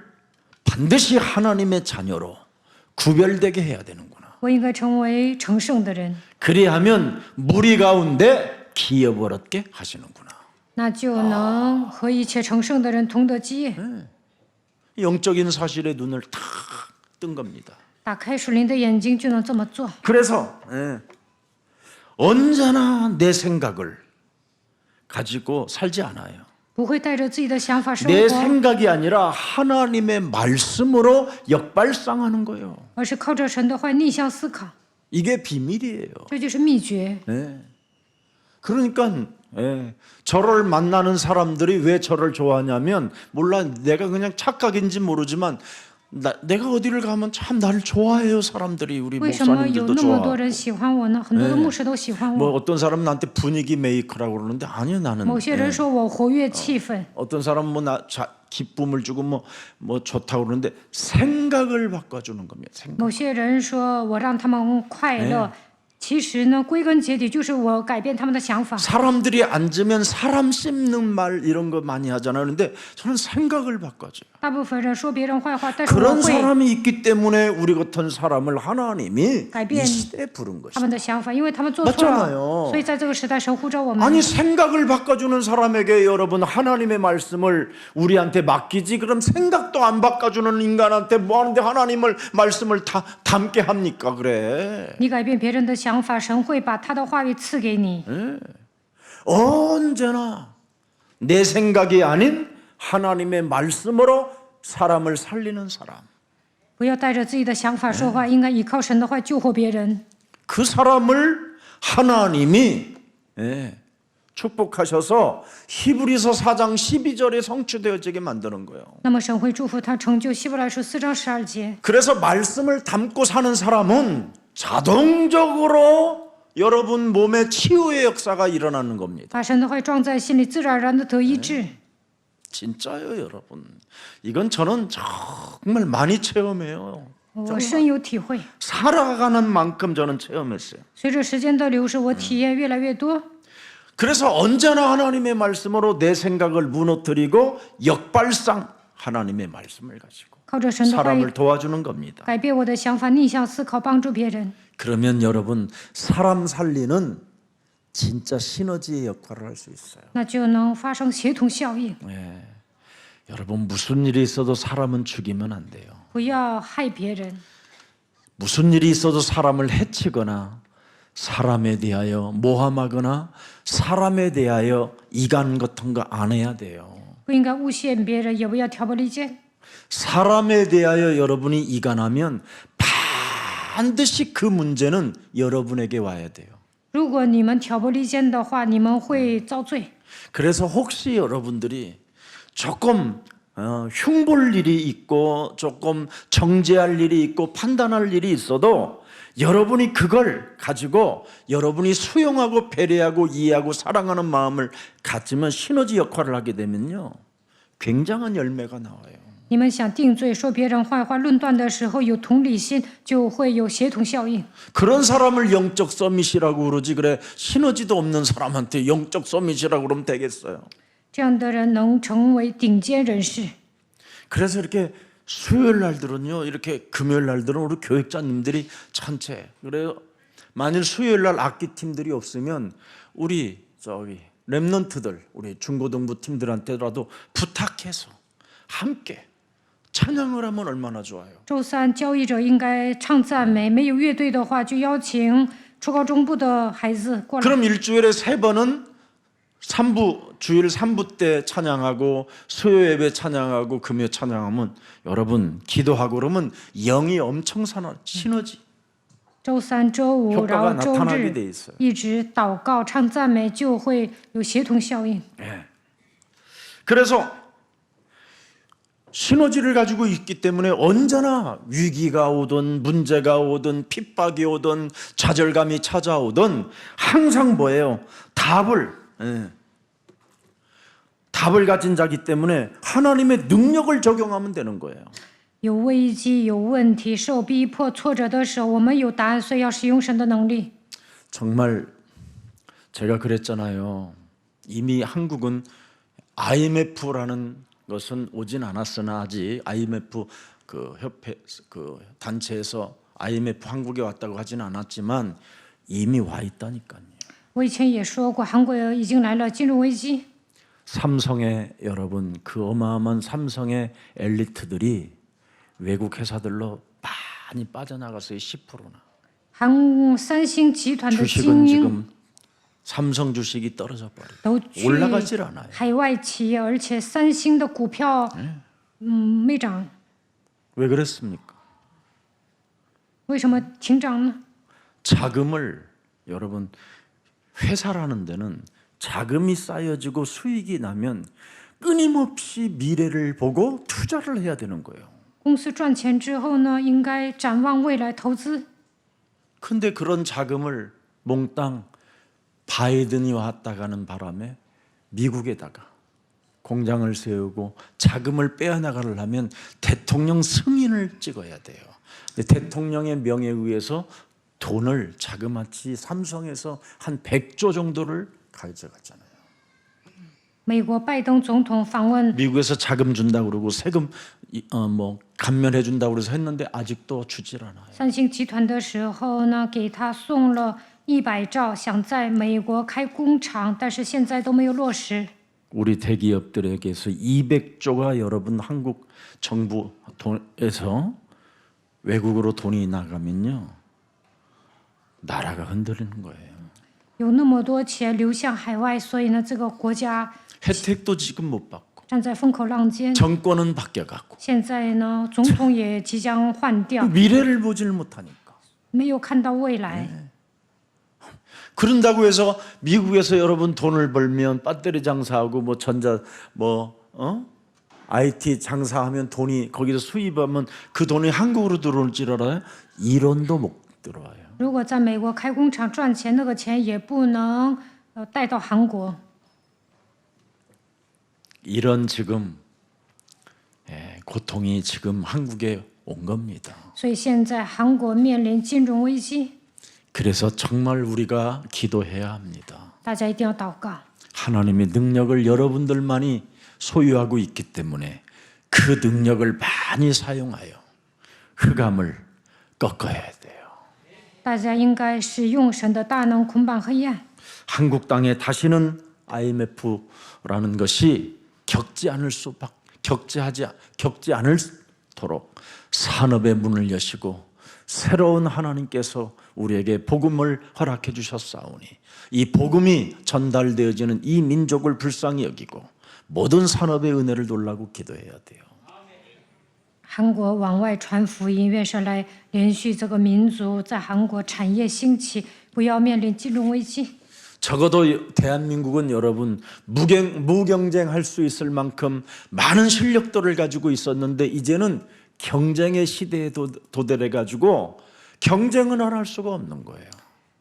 반드시 하나님의 자녀로 구별되게 해야 되는구나. 我应该成为成圣的人， 그리하면 무리 가운데 기업을 얻게 하시는구나. 那就能和一切成圣的人同得基业， 영적인 사실에 눈을 탁 뜬 겁니다. 打开属灵的眼睛就能这么做。 그래서 언제나 내 생각을 가지고 살지 않아요. 不会带着自己的想法生 내 活， 생각이 아니라 하나님의 말씀으로 역발상하는 거예요. 而是靠着神的话逆向思考， 이게 비밀이에요. 这就是秘诀。 그러니까 저를 만나는 사람들이 왜 저를 좋아하냐면 몰라 내가 그냥 착각인지 모르지만 내가 어디를 가면 참 나를 좋아해요. 사람들이 우리 为什么有 목사님들도 那么多 좋아하고 人喜欢我呢？很多的牧师都喜欢 뭐 我。 어떤 사람은 나한테 분위기 메이커라고 그러는데 아니요 나는 某些人说我活跃气氛， 어떤 사람은 뭐 기쁨을 주고 뭐 좋다고 그러는데 생각을 바꿔주는 겁니다. 생각. 某些人说我让他们快乐，其实呢，归根结底就是我改变他们的想法。 사람들이 앉으면 사람 씹는 말 이런 거 많이 하잖아요. 그런데 저는 생각을 바꿔줘요. 大部分人说别人坏话，但是我 그런 会 사람이 있기 때문에 우리 같은 사람을 하나님이改变 이 시대에 부른 他 것이다. 们的想法，因为他们做错 맞잖아요 了，所以在这个时代神呼召我们。 아니 생각을 바꿔주는 사람에게 여러분 하나님의 말씀을 우리한테 맡기지 그럼 생각도 안 바꿔주는 인간한테 뭐하는데 하나님을 말씀을 다 담게 합니까? 그래 你改变别人的想法，神会把他的话语赐给你。 언제나 내 생각이 아닌 하나님의 말씀으로 사람을 살리는 사람 不要带着自己的想法说话，应该依靠神的话救活别人。 그 사람을 하나님이 축복하셔서 히브리서 4장 12절에 성취되어지게 만드는 거예요. 那么神会祝福他成就希伯来书4章12节。 그래서 말씀을 담고 사는 사람은 자동적으로 여러분 몸에 치유의 역사가 일어나는 겁니다. 把神的话装在心里，自然而然的得医治。 진짜요, 여러분. 이건 저는 정말 많이 체험해요. 我深有体会。 살아가는 만큼 저는 체험했어요. 随着时间的流逝，我体验越来越多。 그래서 언제나 하나님의 말씀으로 내 생각을 무너뜨리고 역발상 하나님의 말씀을 가지고 靠着神的话语 사람을 도와주는 겁니다. 改变我的想法，逆向思考，帮助别人。 그러면 여러분 사람 살리는 진짜 시너지의 역할을 할 수 있어요. 那就能发生协同效应。 여러분 무슨 일이 있어도 사람은 죽이면 안 돼요. 不要害别人， 무슨 일이 있어도 사람을 해치거나 사람에 대하여 모함하거나 사람에 대하여 이간 같은 거 안 해야 돼요. 不应该诬陷别人，也不要挑拨离间。 사람에 대하여 여러분이 이간하면 반드시 그 문제는 여러분에게 와야 돼요. 如果你们挑拨离间的话，你们会遭罪。 그래서 혹시 여러분들이 조금 흉볼 일이 있고 조금 정죄할 일이 있고 판단할 일이 있어도 여러분이 그걸 가지고 여러분이 수용하고 배려하고 이해하고 사랑하는 마음을 가지면 시너지 역할을 하게 되면요 굉장한 열매가 나와요. 你们想定罪、说别人坏话、论断的时候，有同理心，就会有协同效应。 그런 사람을 영적 서밋이라고 그러지 그래 시너지도 없는 사람한테 영적 서밋이라고 그러면 되겠어요. 这样的人能成为顶尖人士。 그래서 이렇게 수요일 날들은요 이렇게 금요일 날들은 우리 교육자님들이 전체 그래요. 만일 수요일 날 악기 팀들이 없으면 우리 저기 랩런트들 우리 중고등부 팀들한테라도 부탁해서 함께 찬양을 하면 얼마나 좋아요. 周三交易者应该唱赞美，没有乐队的话，就邀请初高中部的孩子过来。 그럼 일주일에 3번은 3부 주일 3부 때 찬양하고 수요 예배 찬양하고 금요 찬양하면 여러분 기도하고 그러면 영이 엄청 시너지 周三、周五， 然 효과가 后周 나타나게 돼 日 있어요. 一直祷告、唱赞美，就会有协同效应。 그래서 시너지를 가지고 있기 때문에 언제나 위기가 오든 문제가 오든 핍박이 오든 좌절감이 찾아오든 항상 뭐예요? 답을 가진 자기 때문에 하나님의 능력을 적용하면 되는 거예요. 有危机、有问题、受逼迫、挫折的时候，我们有答案，所以要使用神的能力。 정말 제가 그랬잖아요. 이미 한국은 IMF라는 것은 오진 않았으나 아직 IMF 그 협회 그 단체에서 IMF 한국에 왔다고 하지는 않았지만 이미 와 있다니까요. 我以前也说过，韩国已经来了金融危机。 삼성의 여러분 그 어마어마한 삼성의 엘리트들이 외국 회사들로 많이 빠져나갔어요. 10%나. 三星集团的 주식은 精英 지금 삼성 주식이 떨어져 버려. 都去 올라가질 않아요. 海外企业，而且三星的股票没涨， 왜 그랬습니까? 为什么停涨呢？ 자금을 여러분 회사라는 데는 자금이 쌓여지고 수익이 나면 끊임없이 미래를 보고 투자를 해야 되는 거예요. 公司赚钱之后呢，应该展望未来投资。 근데 그런 자금을 몽땅 바이든이 왔다 가는 바람에 미국에다가 공장을 세우고 자금을 빼어나가려면 대통령 승인을 찍어야 돼요. 근데 대통령의 명에 의해서 돈을 자그마치 삼성에서 한 100조 정도를 가져갔잖아요. 美国拜登总统访问 미국에서 자금 준다 그러고 세금 뭐 감면해 준다 그래서 했는데 아직도 주질 않아요. 三星集团的时候呢，给他送了100兆，想在美国开工厂，但是现在都没有落实。 우리 대기업들에게서 200조가 여러분 한국 정부에서 외국으로 돈이 나가면요. 나라가 흔들리는 거예요. 有那么多钱流向海外，所以呢，这个国家 혜택도 지금 못 받고 站在风口浪尖。 정권은 바뀌어가고 现在呢，总统也即将换掉， 미래를 보질 못하니까 没有看到未来。 그런다고 해서 미국에서 여러분 돈을 벌면 배터리 장사하고 뭐 전자 IT 장사하면 돈이 거기서 수입하면 그 돈이 한국으로 들어올 줄 알아요? 1원도 못 들어와요. 如果在美国开工厂赚钱，那个钱也不能带到韩国。 이런 지금 고통이 지금 한국에 온 겁니다. 所以现在韩国面临金融危机， 그래서 정말 우리가 기도해야 합니다. 大家一定要祷告。 하나님의 능력을 여러분들만이 소유하고 있기 때문에 그 능력을 많이 사용하여 흑암을 꺾어야 돼요. 大家应该是用神的大能捆绑黑暗。 한국 땅에 다시는 IMF라는 것이 겪지 않을도록 산업의 문을 여시고 새로운 하나님께서 우리에게 복음을 허락해 주셨사오니 이 복음이 전달되어지는 이 민족을 불쌍히 여기고 모든 산업의 은혜를 놀라고 기도해야 돼요. 韩国往外传福音，愿神来连续这个民族在韩国产业兴起，不要面临金融危机。 적어도 대한민국은 여러분 무경쟁할 수 있을 만큼 많은 실력들을 가지고 있었는데 이제는 경쟁의 시대에 도달해 가지고 경쟁은 할 수가 없는 거예요.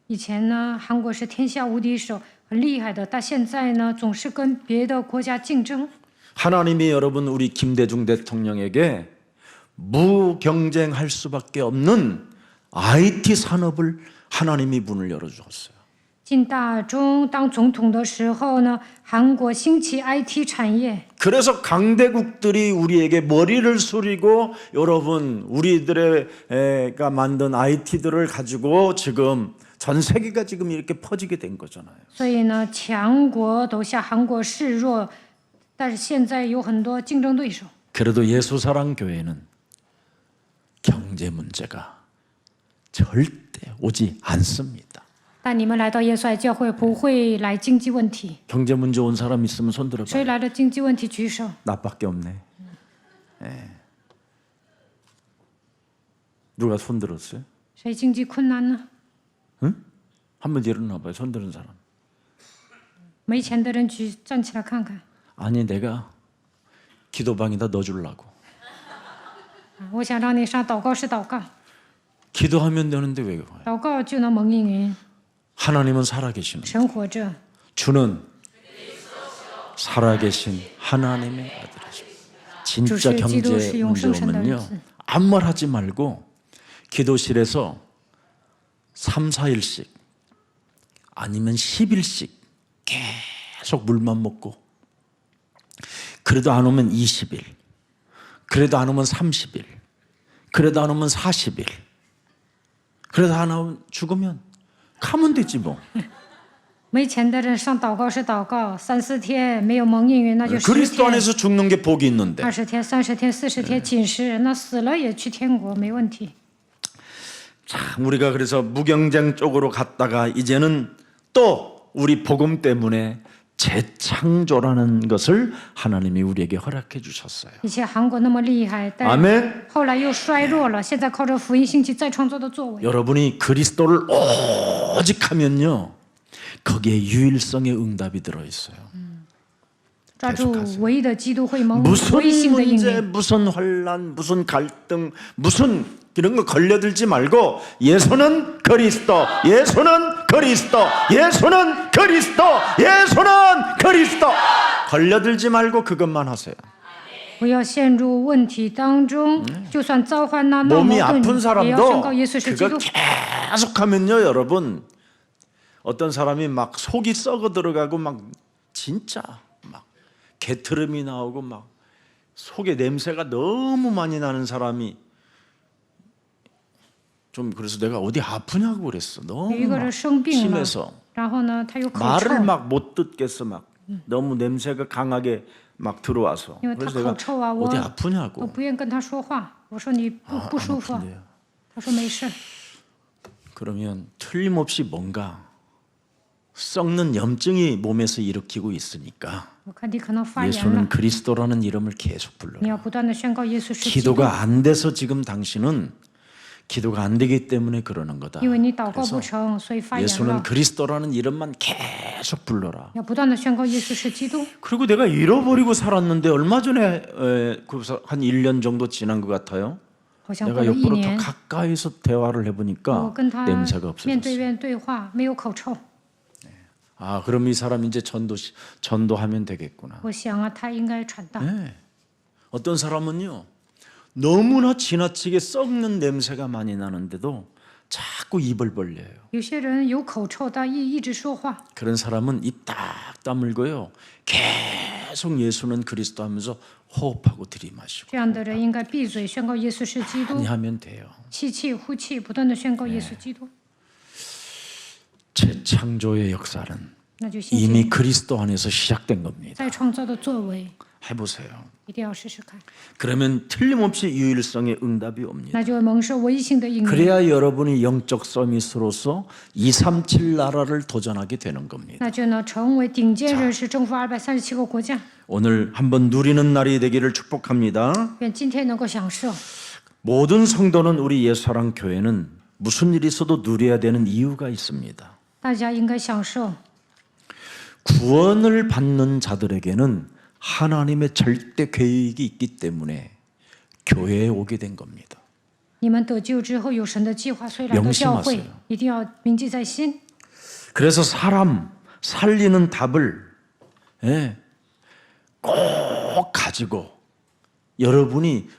以前呢，韩国是天下无敌手，很厉害的，但现在呢，总是跟别的国家竞争。 하나님이 여러분 우리 김대중 대통령에게 무경쟁할 수밖에 없는 IT 산업을 하나님이 문을 열어주었어요. 进大中当总统的时候呢，韩国兴起 IT 产业， 그래서 강대국들이 우리에게 머리를 숙이고 여러분 우리들의가 만든 IT들을 가지고 지금 전 세계가 지금 이렇게 퍼지게 된 거잖아요. 所以呢，强国都向韩国示弱，但是现在有很多竞争对手。 그래도 예수사랑교회는 경제 문제가 절대 오지 않습니다. 但你们来到耶稣爱教会不会来经济问题。 경제 문제 온 사람 있으면 손 谁 들어봐요. 来了经济问题举手？ 나밖에 없네. 예. 누가 손 들었어요? 谁经济困难呢？ 한번 일어나봐요. 손 들은 사람. 没钱的人站起来看看。 아니 내가 기도방에다 넣어주려고. 我想让你上祷告室祷告， 기도하면 되는데 왜 그래요? 祷告就能蒙应允。 하나님은 살아계시는 神活着， 주는 살아계신 하나님의 아들이십니다. 진짜 경제 문제 오면요 아무 말 하지 말고 기도실에서 3, 4일씩 아니면 10일씩 계속 물만 먹고 그래도 안 오면 20일 그래도 안 오면 30일 그래도 안 오면 40일 그래도 안 오면 죽으면 가면 되지 뭐. 没钱的人上祷告室祷告，3、4天没有蒙应允，那就10 그리스도 天、 안에서 죽는 게 복이 있는데 20天、30天、40天禁食，那死了也去天国，没问题。 참 우리가 그래서 무경쟁 쪽으로 갔다가 이제는 또 우리 복음 때문에 재창조라는 것을 하나님이 우리에게 허락해 주셨어요. 以前韩国那么厉害，但 아멘. 后来又衰弱了，现在靠着福音兴起再创造的作为。 여러분이 그리스도를 오직 하면요 거기에 유일성의 응답이 들어 있어요. 抓住唯一的基督会蒙 무슨 唯性的应 문제, 允。 무슨 환란, 무슨 갈등, 무슨 이런 거 걸려들지 말고 예수는 그리스도, 예수는 그리스도, 예수는 그리스도, 예수는 그리스도 걸려들지 말고 그것만 하세요. 不要陷入问题当中，就算遭患难闹 몸이 矛 아픈 盾，也要宣告 사람도 耶稣是基 그거 督。 계속하면요 여러분 어떤 사람이 막 속이 썩어 들어가고 막 진짜 막 개트름이 나오고 막 속에 냄새가 너무 많이 나는 사람이 좀 그래서 내가 어디 아프냐고 그랬어. 有 너무 一个 막 人生病了， 심해서 然后呢，他有口 말을 臭， 막 못 듣겠어 막 너무 냄새가 강하게 막 들어와서 因为他 그래서 口 내가 臭啊， 어디 我 아프냐고 不愿跟他说话。我说你不舒服啊， 아픈데요. 他说没事。 그러면 틀림없이 뭔가 썩는 염증이 몸에서 일으키고 있으니까 我看你可能发炎 예수는 了， 그리스도라는 이름을 계속 불러라. 你要不断的宣告耶稣是基督， 기도가 안 돼서 지금 당신은 기도가 안 되기 때문에 그러는 거다. 因为你祷告 그래서 不成，所以发炎 예수는 了。 그리스도라는 이름만 계속 불러라. 要不断的宣告耶稣是基督。 그리고 내가 잃어버리고 살았는데 얼마 전에 한 1년 정도 지난 것 같아요. 好像过 내가 了一 옆으로 더 年， 가까이서 대화를 我 해보니까 跟他 냄새가 面对 없어졌어요. 面对话，没有口臭。 아, 그럼 이 사람 이제 전도하면 되겠구나. 我想啊，他应该传道。 네. 어떤 사람은요, 너무나 지나치게 썩는 냄새가 많이 나는데도 자꾸 입을 벌려요. 有些人有口臭，但一直说话。 그런 사람은 입 딱 다물고요, 계속 예수는 그리스도 하면서 호흡하고 들이마시고 这样的人应该闭嘴宣告耶稣是基督 많이 ， 하면 돼요. 吸气呼气，不断的宣告耶稣基督。 재창조의 역사는 那就信 이미 心 그리스도 안에서 시작된 겁니다. 再创造的作为， 해보세요. 一定要试试看， 그러면 틀림없이 유일성의 응답이 옵니다. 那就蒙受唯一性的应允， 그래야 여러분이 영적 서밋으로서 237 나라를 도전하게 되는 겁니다. 那就能成为顶尖人士，征服237个国家。 오늘 한번 누리는 날이 되기를 축복합니다. 愿今天能够享受。 모든 성도는 우리 예수사랑 교회는 무슨 일이 있어도 누려야 되는 이유가 있습니다. 大家应该享受。 구원을 받는 자들에게는 하나님의 절대 계획이 있기 때문에 교회에 오게 된 겁니다. 你们得救之后有神的计划，所以来到教会 명심하세요 一定要铭记在心。 그래서 사람 살리는 답을 꼭 가지고 여러분이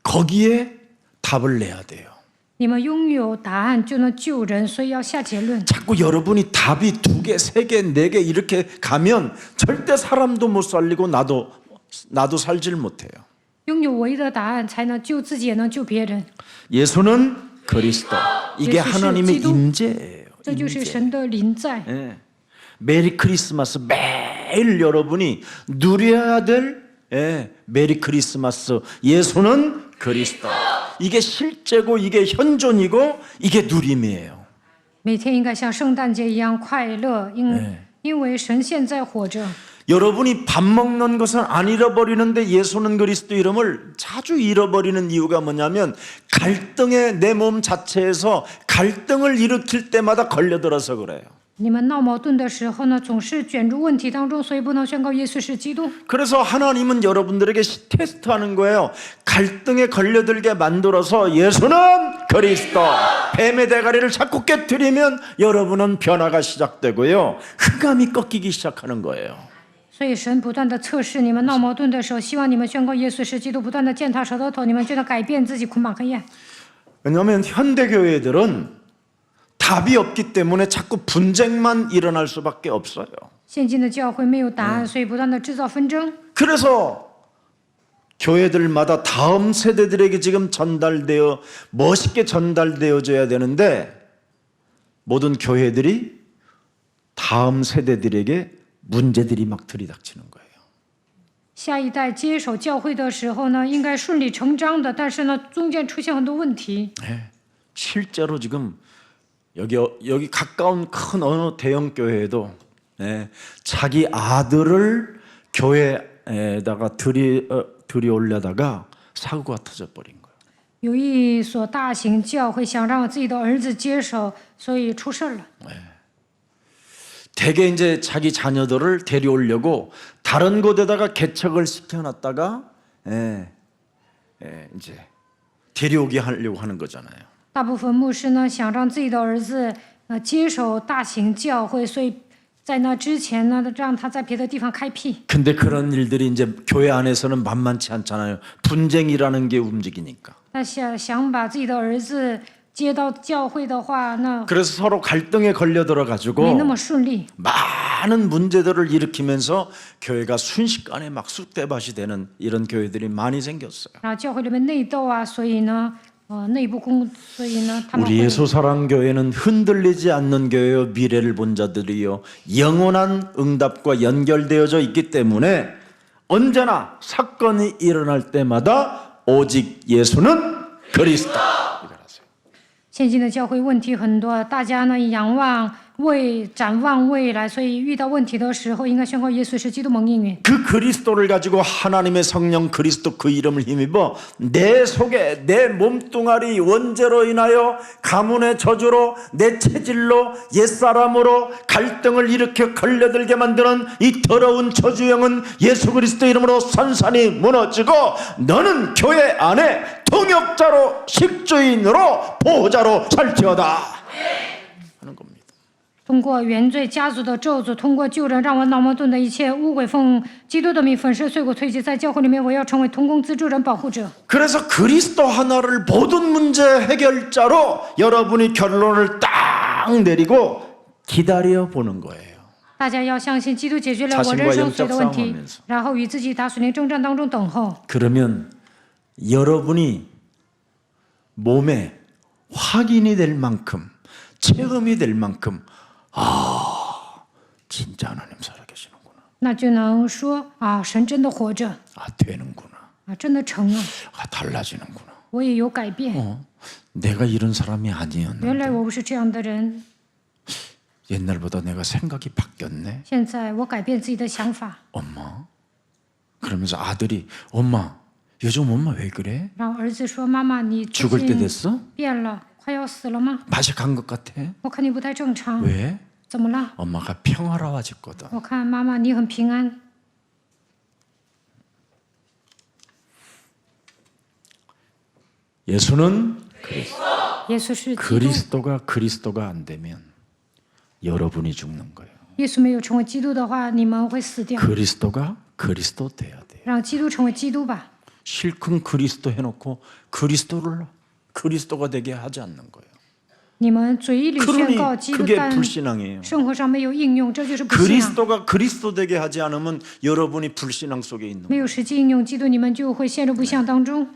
거기에 답을 내야 돼요. 你们拥有答案就能救人，所以要下结论。 자꾸 여러분이 답이 2개, 3개, 4개 이렇게 가면 절대 사람도 못 살리고 나도 살질 못해요. 拥有唯一的答案，才能救自己，也能救别人。 예수는 그리스도. 이게 예수 하나님의 기도. 임재예요. 这就是 임재. 神的临在。 예. 메리 크리스마스 매일 여러분이 누려야 될 메리 크리스마스. 예수는 그리스도. 이게 실제고 이게 현존이고 이게 누림이에요. 每天应该像圣诞节一样快乐，因为神现在活着。 여러분이 밥 먹는 것은 안 잃어버리는데 예수는 그리스도 이름을 자주 잃어버리는 이유가 뭐냐면 갈등의 내 몸 자체에서 갈등을 일으킬 때마다 걸려들어서 그래요. 你们闹矛盾的时候呢，总是卷入问题当中，所以不能宣告耶稣是基督。 그래서 하나님은 여러분들에게 테스트하는 거예요. 갈등에 걸려들게 만들어서 예수는 그리스도. 뱀의 대가리를 자꾸 깨뜨리면 여러분은 변화가 시작되고요. 흑암이 꺾이기 시작하는 거예요. 所以神不断的测试你们闹矛盾的时候，希望你们宣告耶稣是基督，不断的践踏舌头，你们就能改变自己，捆绑黑暗。 왜냐하면 현대교회들은 답이 없기 때문에 자꾸 분쟁만 일어날 수밖에 없어요. 现今的教会没有答案，所以不断的制造纷争。 그래서 교회들마다 다음 세대들에게 지금 멋있게 전달되어져야 되는데 모든 교회들이 다음 세대들에게 문제들이 막 들이닥치는 거예요. 下一代接手教会的时候呢，应该顺理成章的，但是呢，中间出现很多问题。 실제로 지금 여기 가까운 큰 어느 대형 교회에도 자기 아들을 교회에다가 들이올려다가 사고가 터져버린 거예요. 有一所大型教会想让自己的儿子接手，所以出事了。 대개 이제 자기 자녀들을 데려오려고 다른 곳에다가 개척을 시켜놨다가 이제 데려오게 하려고 하는 거잖아요. 大部分牧师呢，想让自己的儿子接手大型教会，所以在那之前呢，让他在别的地方开辟。 근데 그런 일들이 이제 교회 안에서는 만만치 않잖아요. 분쟁이라는 게 움직이니까. 那想把自己的儿子接到教会的话，那 그래서 서로 갈등에 걸려들어 没 가지고 那么顺利。 막 많은 문제들을 일으키면서 교회가 순식간에 막 쑥대밭이 되는 이런 교회들이 많이 생겼어요. 然后教会里面内斗啊，所以呢，内部工，所以呢，他们 우리 会 예수사랑교회는 흔들리지 않는 교회요 미래를 본 자들이요 영원한 응답과 연결되어져 있기 때문에 언제나 사건이 일어날 때마다 오직 예수는 그리스도. 이걸 아세요. 现今的教会问题很多，大家呢展望未来，所以遇到问题的时候，应该宣告耶稣是基督蒙应允。 그 그리스도를 가지고 하나님의 성령 그리스도 그 이름을 힘입어 내 속에 내 몸뚱아리 원죄로 인하여 가문의 저주로 내 체질로 옛사람으로 갈등을 일으켜 걸려들게 만드는 이 더러운 저주형은 예수 그리스도 이름으로 산산이 무너지고 너는 교회 안에 통역자로 식주인으로 보호자로 살지어다 하는 겁니다. 通过原罪家族的咒诅，通过救人让我脑矛盾的一切污秽，奉基督的名粉饰碎骨摧击，在教会里面，我要成为同工资助人保护者。 그래서 그리스도 하나를 모든 문제 해결자로 여러분이 결론을 딱 내리고 기다려 보는 거예요. 大家要相信基督解决了我人生所有的问题，然后与自己打属灵征战当中等候。 그러면 여러분이 몸에 확인이 될 만큼 체험이 될 만큼 진짜 하나님 살아계시는구나. 那就能说啊，神真的活着 되는구나. 啊，真的成了， 달라지는구나. 我也有改变。 내가 이런 사람이 아니었는데 原来我不是这样的人， 옛날보다 내가 생각이 바뀌었네. 现在我改变自己的想法。 엄마. 그러면서 아들이 엄마 요즘 엄마 왜 그래? 然后儿子说：“妈妈，你最 죽을 때 近 됐어? 变了，快要死了吗？ 맛이 간 것 같아. 我看你不太正常， 왜? 怎么了？ 엄마가 평화로워졌거든. 我看妈妈你很平安。 예수는 耶稣是基督， 그리스도가 안 되면 여러분이 죽는 거예요. 耶稣没有成为基督的话，你们会死掉。 그리스도가 그리스도 돼야 돼요. 让基督成为基督吧。 실컷 그리스도 해놓고 그리스도가 되게 하지 않는 거예요. 你们嘴里宣告 그러니 基督， 그게 但 불신앙이에요. 生活上没有应用，这就是不信仰。 그리스도가 그리스도 되게 하지 않으면 여러분이 불신앙 속에 있는 没 거예요. 有实际应用基督，你们就会陷入不信仰当中。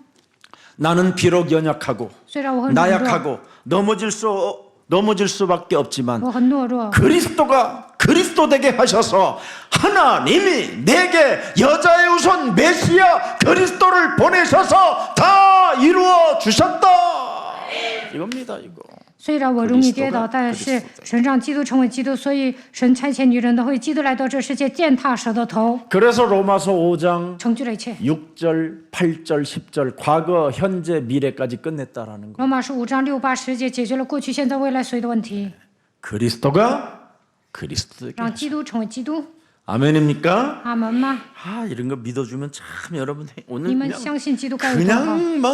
나는 비록 연약하고 虽然我很软弱， 나약하고 넘어질 수밖에 없지만 我很懦弱， 그리스도가 그리스도 되게 하셔서 하나님이 내게 여자의 우선 메시아 그리스도를 보내셔서 다 이루어 주셨다. 이겁니다, 이거. 虽然我容易跌倒，但是神让基督成为基督，所以神差遣女人的会基督来到这世界，践踏蛇的头， 그래서 로마서 5장 成就了一切。 6절, 8절, 10절 과거, 현재, 미래까지 끝냈다라는 거. 罗马书5章6、8、10节解决了过去、现在、未来所有的问题， 그리스도가 그리스도 되게 让基督成为基督。 아멘입니까? 阿门吗？ 이런 거 믿어주면 참 여러분 你 오늘 们 그냥 相信基督该有多好？ 그냥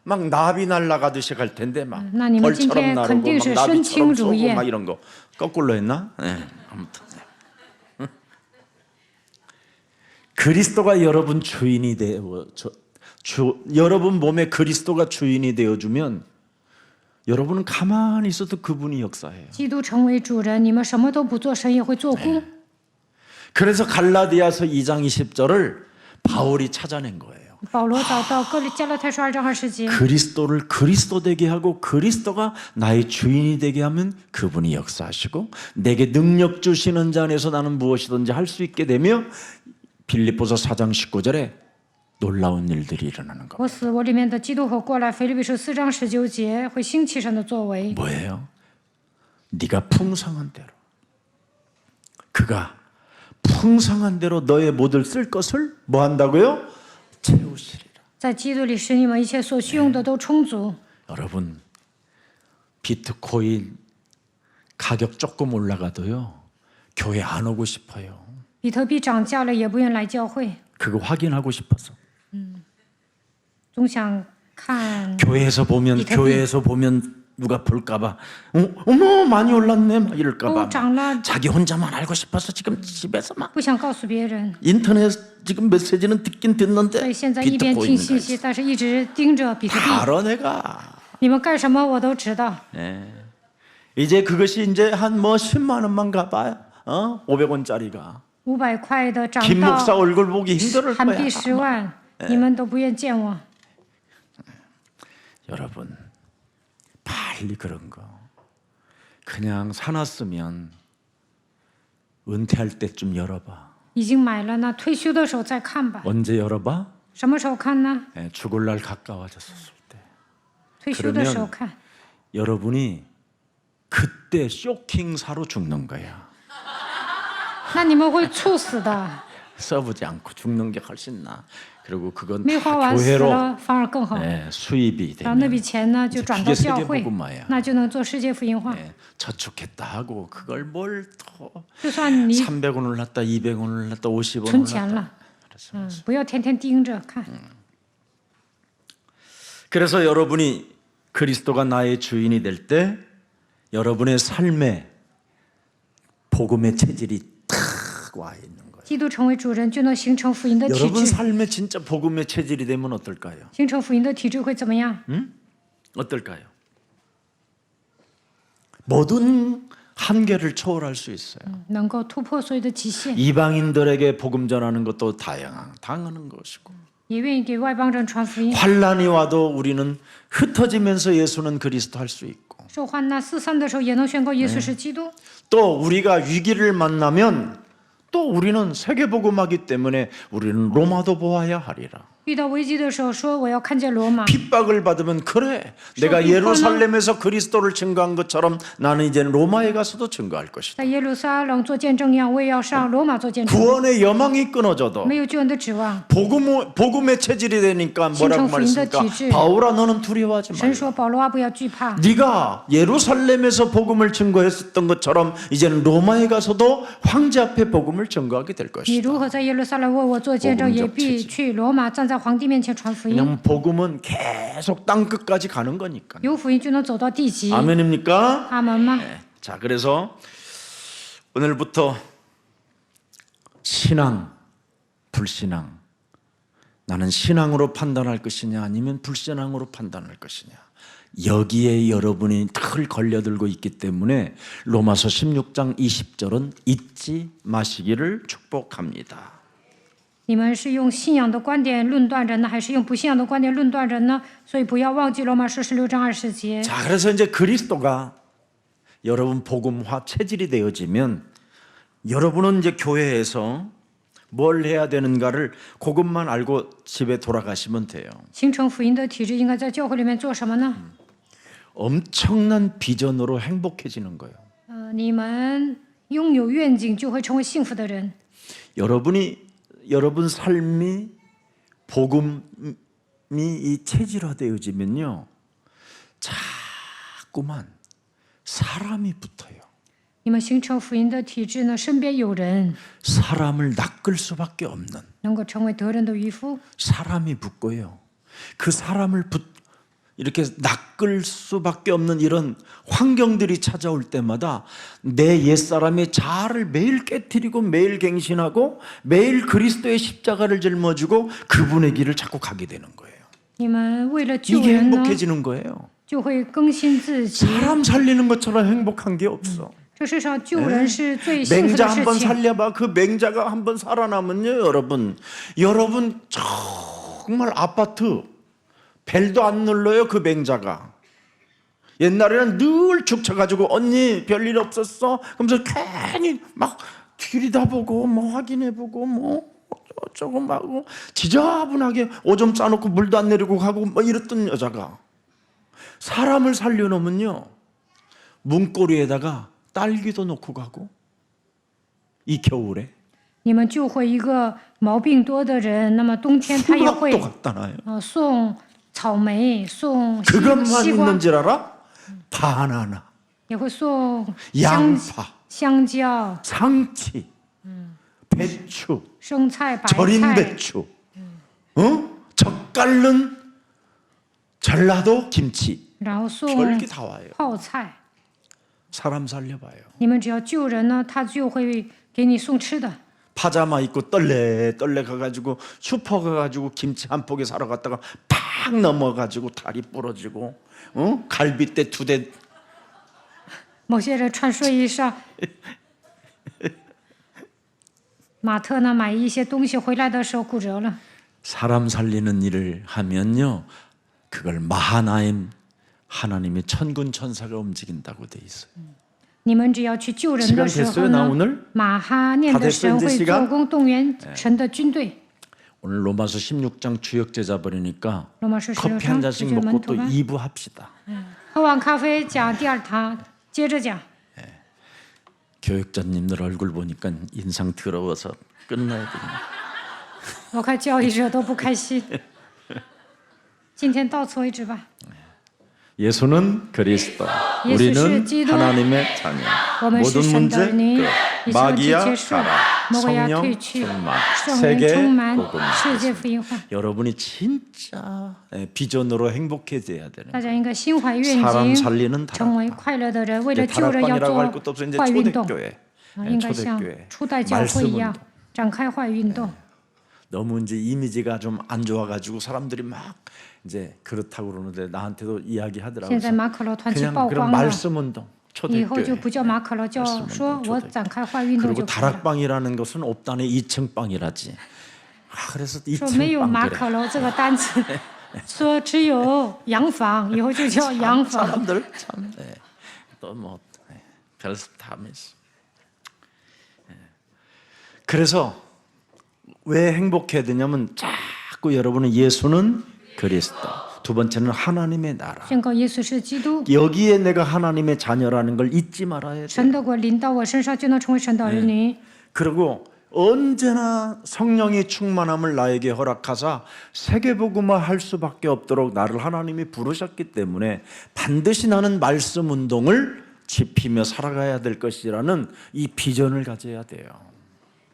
막 나비 날아가듯이 갈 텐데 막 那你们今 벌처럼 天 나르고 肯定 막 是身 나비처럼 轻如 쏘고 燕。 막 이런 거 거꾸로 했나? 네, 아무튼 그리스도가 여러분 주인이 되어 여러분 몸에 그리스도가 주인이 되어주면 여러분은 가만히 있어도 그분이 역사해요. 基督成为主人，你们什么都不做，神也会做工。 그래서 갈라디아서 2장 20절을 바울이 찾아낸 거예요. 保罗找到加拉太书2章20节， 그리스도를 그리스도 되게 하고 그리스도가 나의 주인이 되게 하면 그분이 역사하시고 내게 능력 주시는 자 안에서 나는 무엇이든지 할 수 있게 되며 빌립보서 4장 19절에 놀라운 일들이 일어나는 거. 我死，我里面的基督和过来。腓立比书4章19节会兴起神的作为。 뭐예요? 네가 풍성한 대로 그가 풍성한 대로 너의 모든 쓸 것을 뭐 한다고요? 채우시리라. 在基督里使你们一切所需用的都充足。 여러분 비트코인 가격 조금 올라가도요 교회 안 오고 싶어요. 比特币涨价了也不愿来教会， 그거 확인하고 싶어서. 总想看 교회에서 보면 누가 볼까봐 어머 많이 올랐네 막 이럴까봐 涨了， 자기 혼자만 알고 싶어서 지금 집에서 막 不想告诉别人。 인터넷 지금 메시지는 듣긴 所 듣는데 以现在一边听信息，但是一直盯着比特币。 알아 내가. 你们干什么我都知道。 이제 그것이 이제 한 뭐 10만 원만 가봐요. 500원짜리가 500块的涨 김 到 목사 얼굴 보기 힘들 韩 거야. 币10万，你们都不愿见我。 여러분, 빨리 그런 거 그냥 사놨으면 은퇴할 때쯤 열어봐. 已经买了呢，退休的时候再看吧。 언제 열어봐? 什么时候看呢？ 죽을 날 가까워졌을 때. 退休的时候看。 여러분이 그때 쇼킹사로 죽는 거야. 那你们会猝死的， 써보지 않고 죽는 게 훨씬 나. 그리고 그건 没花 다 完死 교회로 了反而更好。 수입이 然后那 되면 笔钱呢就转到教会 세계복음화야 ，那就能做世界福音化。 저축했다 하고 그걸 뭘 더 就算你 300원을 놨다 200원을 놨다 50원을 存钱 놨다. 了，不要天天盯着看。 그래서 여러분이 그리스도가 나의 주인이 될 때 여러분의 삶에 복음의 체질이 탁 와 있는 거예요. 基督成为主人，就能形成福音的体 여러분 制。 삶에 진짜 복음의 체질이 되면 어떨까요? 形成福音的体制会怎么样？ 어떨까요? 모든 한계를 초월할 수 있어요. 能够突破所有的极限， 이방인들에게 복음 전하는 것도 당하는 것이고 也愿意给外邦人传福音。 환란이 와도 우리는 흩어지면서 예수는 그리스도 할 수 있고 受患难四散的时候，也能宣告耶稣是基督。 또 우리가 위기를 만나면 또 우리는 세계복음하기 때문에 우리는 로마도 보아야 하리라. 遇到危机的时候，说我要看见罗马。 핍박을 받으면 그래 내가 예루살렘에서 그리스도를 증거한 것처럼 나는 이제 로마에 가서도 증거할 것이다. 在耶路撒冷做见证一样，我也要上罗马做见证。 구원의 여망이 끊어져도 没有救恩的指望， 복음의 체질이 되니까 뭐라고 말했습니까? 바울아 너는 두려워하지 神 말라. 说保罗啊，不要惧怕。 네가 예루살렘에서 복음을 증거했었던 것처럼 이제는 로마에 가서도 황제 앞에 복음을 증거하게 될 你 것이다. 如何在耶路撒冷为我做见证，也必去罗马站在皇帝面前传福音。 왜냐면 복음은 계속 땅 끝까지 가는 거니까. 有福音就能走到地极。 아멘입니까? 阿门吗？ 네. 자, 그래서 오늘부터 신앙, 불신앙. 나는 신앙으로 판단할 것이냐 아니면 불신앙으로 판단할 것이냐. 여기에 여러분이 늘 걸려들고 있기 때문에 로마서 16장 20절은 잊지 마시기를 축복합니다. 你们是用信仰的观点论断人呢，还是用不信仰的观点论断人呢？所以不要忘记罗马书16章20节。 자, 그래서 이제 그리스도가 여러분 복음화 체질이 되어지면 여러분은 이제 교회에서 뭘 해야 되는가를 그것만 알고 집에 돌아가시면 돼요. 形成福音的体制应该在教会里面做什么呢？ 엄청난 비전으로 행복해지는 거예요. 你们拥有愿景，就会成为幸福的人。 여러분 삶이 복음이 이 체질화되어지면요, 자꾸만 사람이 붙어요. 你们形成福音的体制呢，身边有人 사람을 낚을 수밖에 없는 能够成为得人的渔夫， 사람이 붙고요. 그 사람을 이렇게 낚을 수밖에 없는 이런 환경들이 찾아올 때마다 내 옛사람의 자아를 매일 깨트리고 매일 갱신하고 매일 그리스도의 십자가를 짊어지고 그분의 길을 자꾸 가게 되는 거예요. 你们为了救 이게 人呢， 행복해지는 거예요. 就会更新自己。 사람 살리는 것처럼 행복한 게 없어. 这世上救人是最幸福 맹자 的事 한번 情。 살려봐. 그 맹자가 한번 살아나면요, 여러분 정말 아파트 벨도 안 눌러요. 그 맹자가 옛날에는 늘 죽 쳐가지고 언니 별일 없었어? 그러면서 괜히 막 들여다보고 뭐 확인해보고 뭐 어쩌고 막 지저분하게 오줌 싸놓고 물도 안 내리고 가고 뭐 이랬던 여자가 사람을 살려놓으면요, 문고리에다가 딸기도 놓고 가고. 이 겨울에 你们救回一个毛病多的人，那么冬天他也会 수박도 갖다 놔요. 送草莓，送 그것만 西瓜， 있는 줄 알아? 바나나, 也会送 양파, 香蕉、 상치, 배추, 生菜、白 절인 菜， 배추, 젓갈른 전라도 김치, 然后送 별게 다 와요. 泡菜。 사람 살려봐요. 你们只要救人呢，他就会给你送吃的。 파자마 입고 떨레 가가지고 슈퍼 가가지고 김치 한 포기 사러 갔다가 팍 넘어가지고 다리 부러지고, 갈비뼈 2대. 某些人穿睡衣上马特呢买一些东西回来的时候骨折了。 사람 살리는 일을 하면요, 그걸 마하나임 하나님의 천군 천사가 움직인다고 돼 있어요. 你们只要去救人的时 시간 候 됐어요? 나 呢， 오늘 马哈念的神会做工动员神的军队。 오늘 로마서 16장 주역 제자 버리니까 罗马书16 커피 한 章 잔씩 主角门 먹고 徒 또 班， 2부 합시다. 喝完咖啡讲第二堂，接着讲。 교육자님들 얼굴 보니까 인상 더러워서 끝나야 되네. 我看教育者都不开心。今天到此为止吧。 예수는 그리스도, 예수 우리는 기도. 하나님의 자녀. 我们是 모든 神的 문제 儿女， 끝. 一切问题 마귀야 结束， 가라. 魔鬼要 성령 退去， 충만. 圣灵 세계 充满 복음. 世界福音化。 여러분이 진짜 비전으로 행복해져야 되는 大 거예요. 家应该心怀愿 사람 景， 살리는 成为 다락방. 快乐的人。为了 이제 救人，要 다락방이라고 做 할 것도 없어. 이제 坏运动， 초대교회. 应该像 초대교회. 初代教会一样 말씀 운동. 展开坏运动。 너무 이제 이미지가 좀 안 좋아가지고 사람들이 막 이제 그렇다고 그러는데 나한테도 이야기하더라고요. 现在马可罗团体 그냥 曝 그런 光了， 말씀 운동, 以后就 초대교회. 不叫马可罗，叫说我展开坏运动 그리고 就可以了。 다락방이라는 것은 없다네 2층 방이라지. 그래서 说没 2층 有马 방 可 그래. 罗这个单词，说只有洋房，以后就叫洋房。 사람들 참 또뭐 별수 다 하면서. 그래서 왜 행복해야 되냐면 자꾸 여러분은 예수는 그리스도, 두 번째는 하나님의 나라. 宣告耶稣是基督， 여기에 내가 하나님의 자녀라는 걸 잊지 말아야 돼. 神的国临到我身上，就能成为神的儿女。 그리고 언제나 성령의 충만함을 나에게 허락하사 세계복음화 할 수밖에 없도록 나를 하나님이 부르셨기 때문에 반드시 나는 말씀 운동을 지피며 살아가야 될 것이라는 이 비전을 가져야 돼요.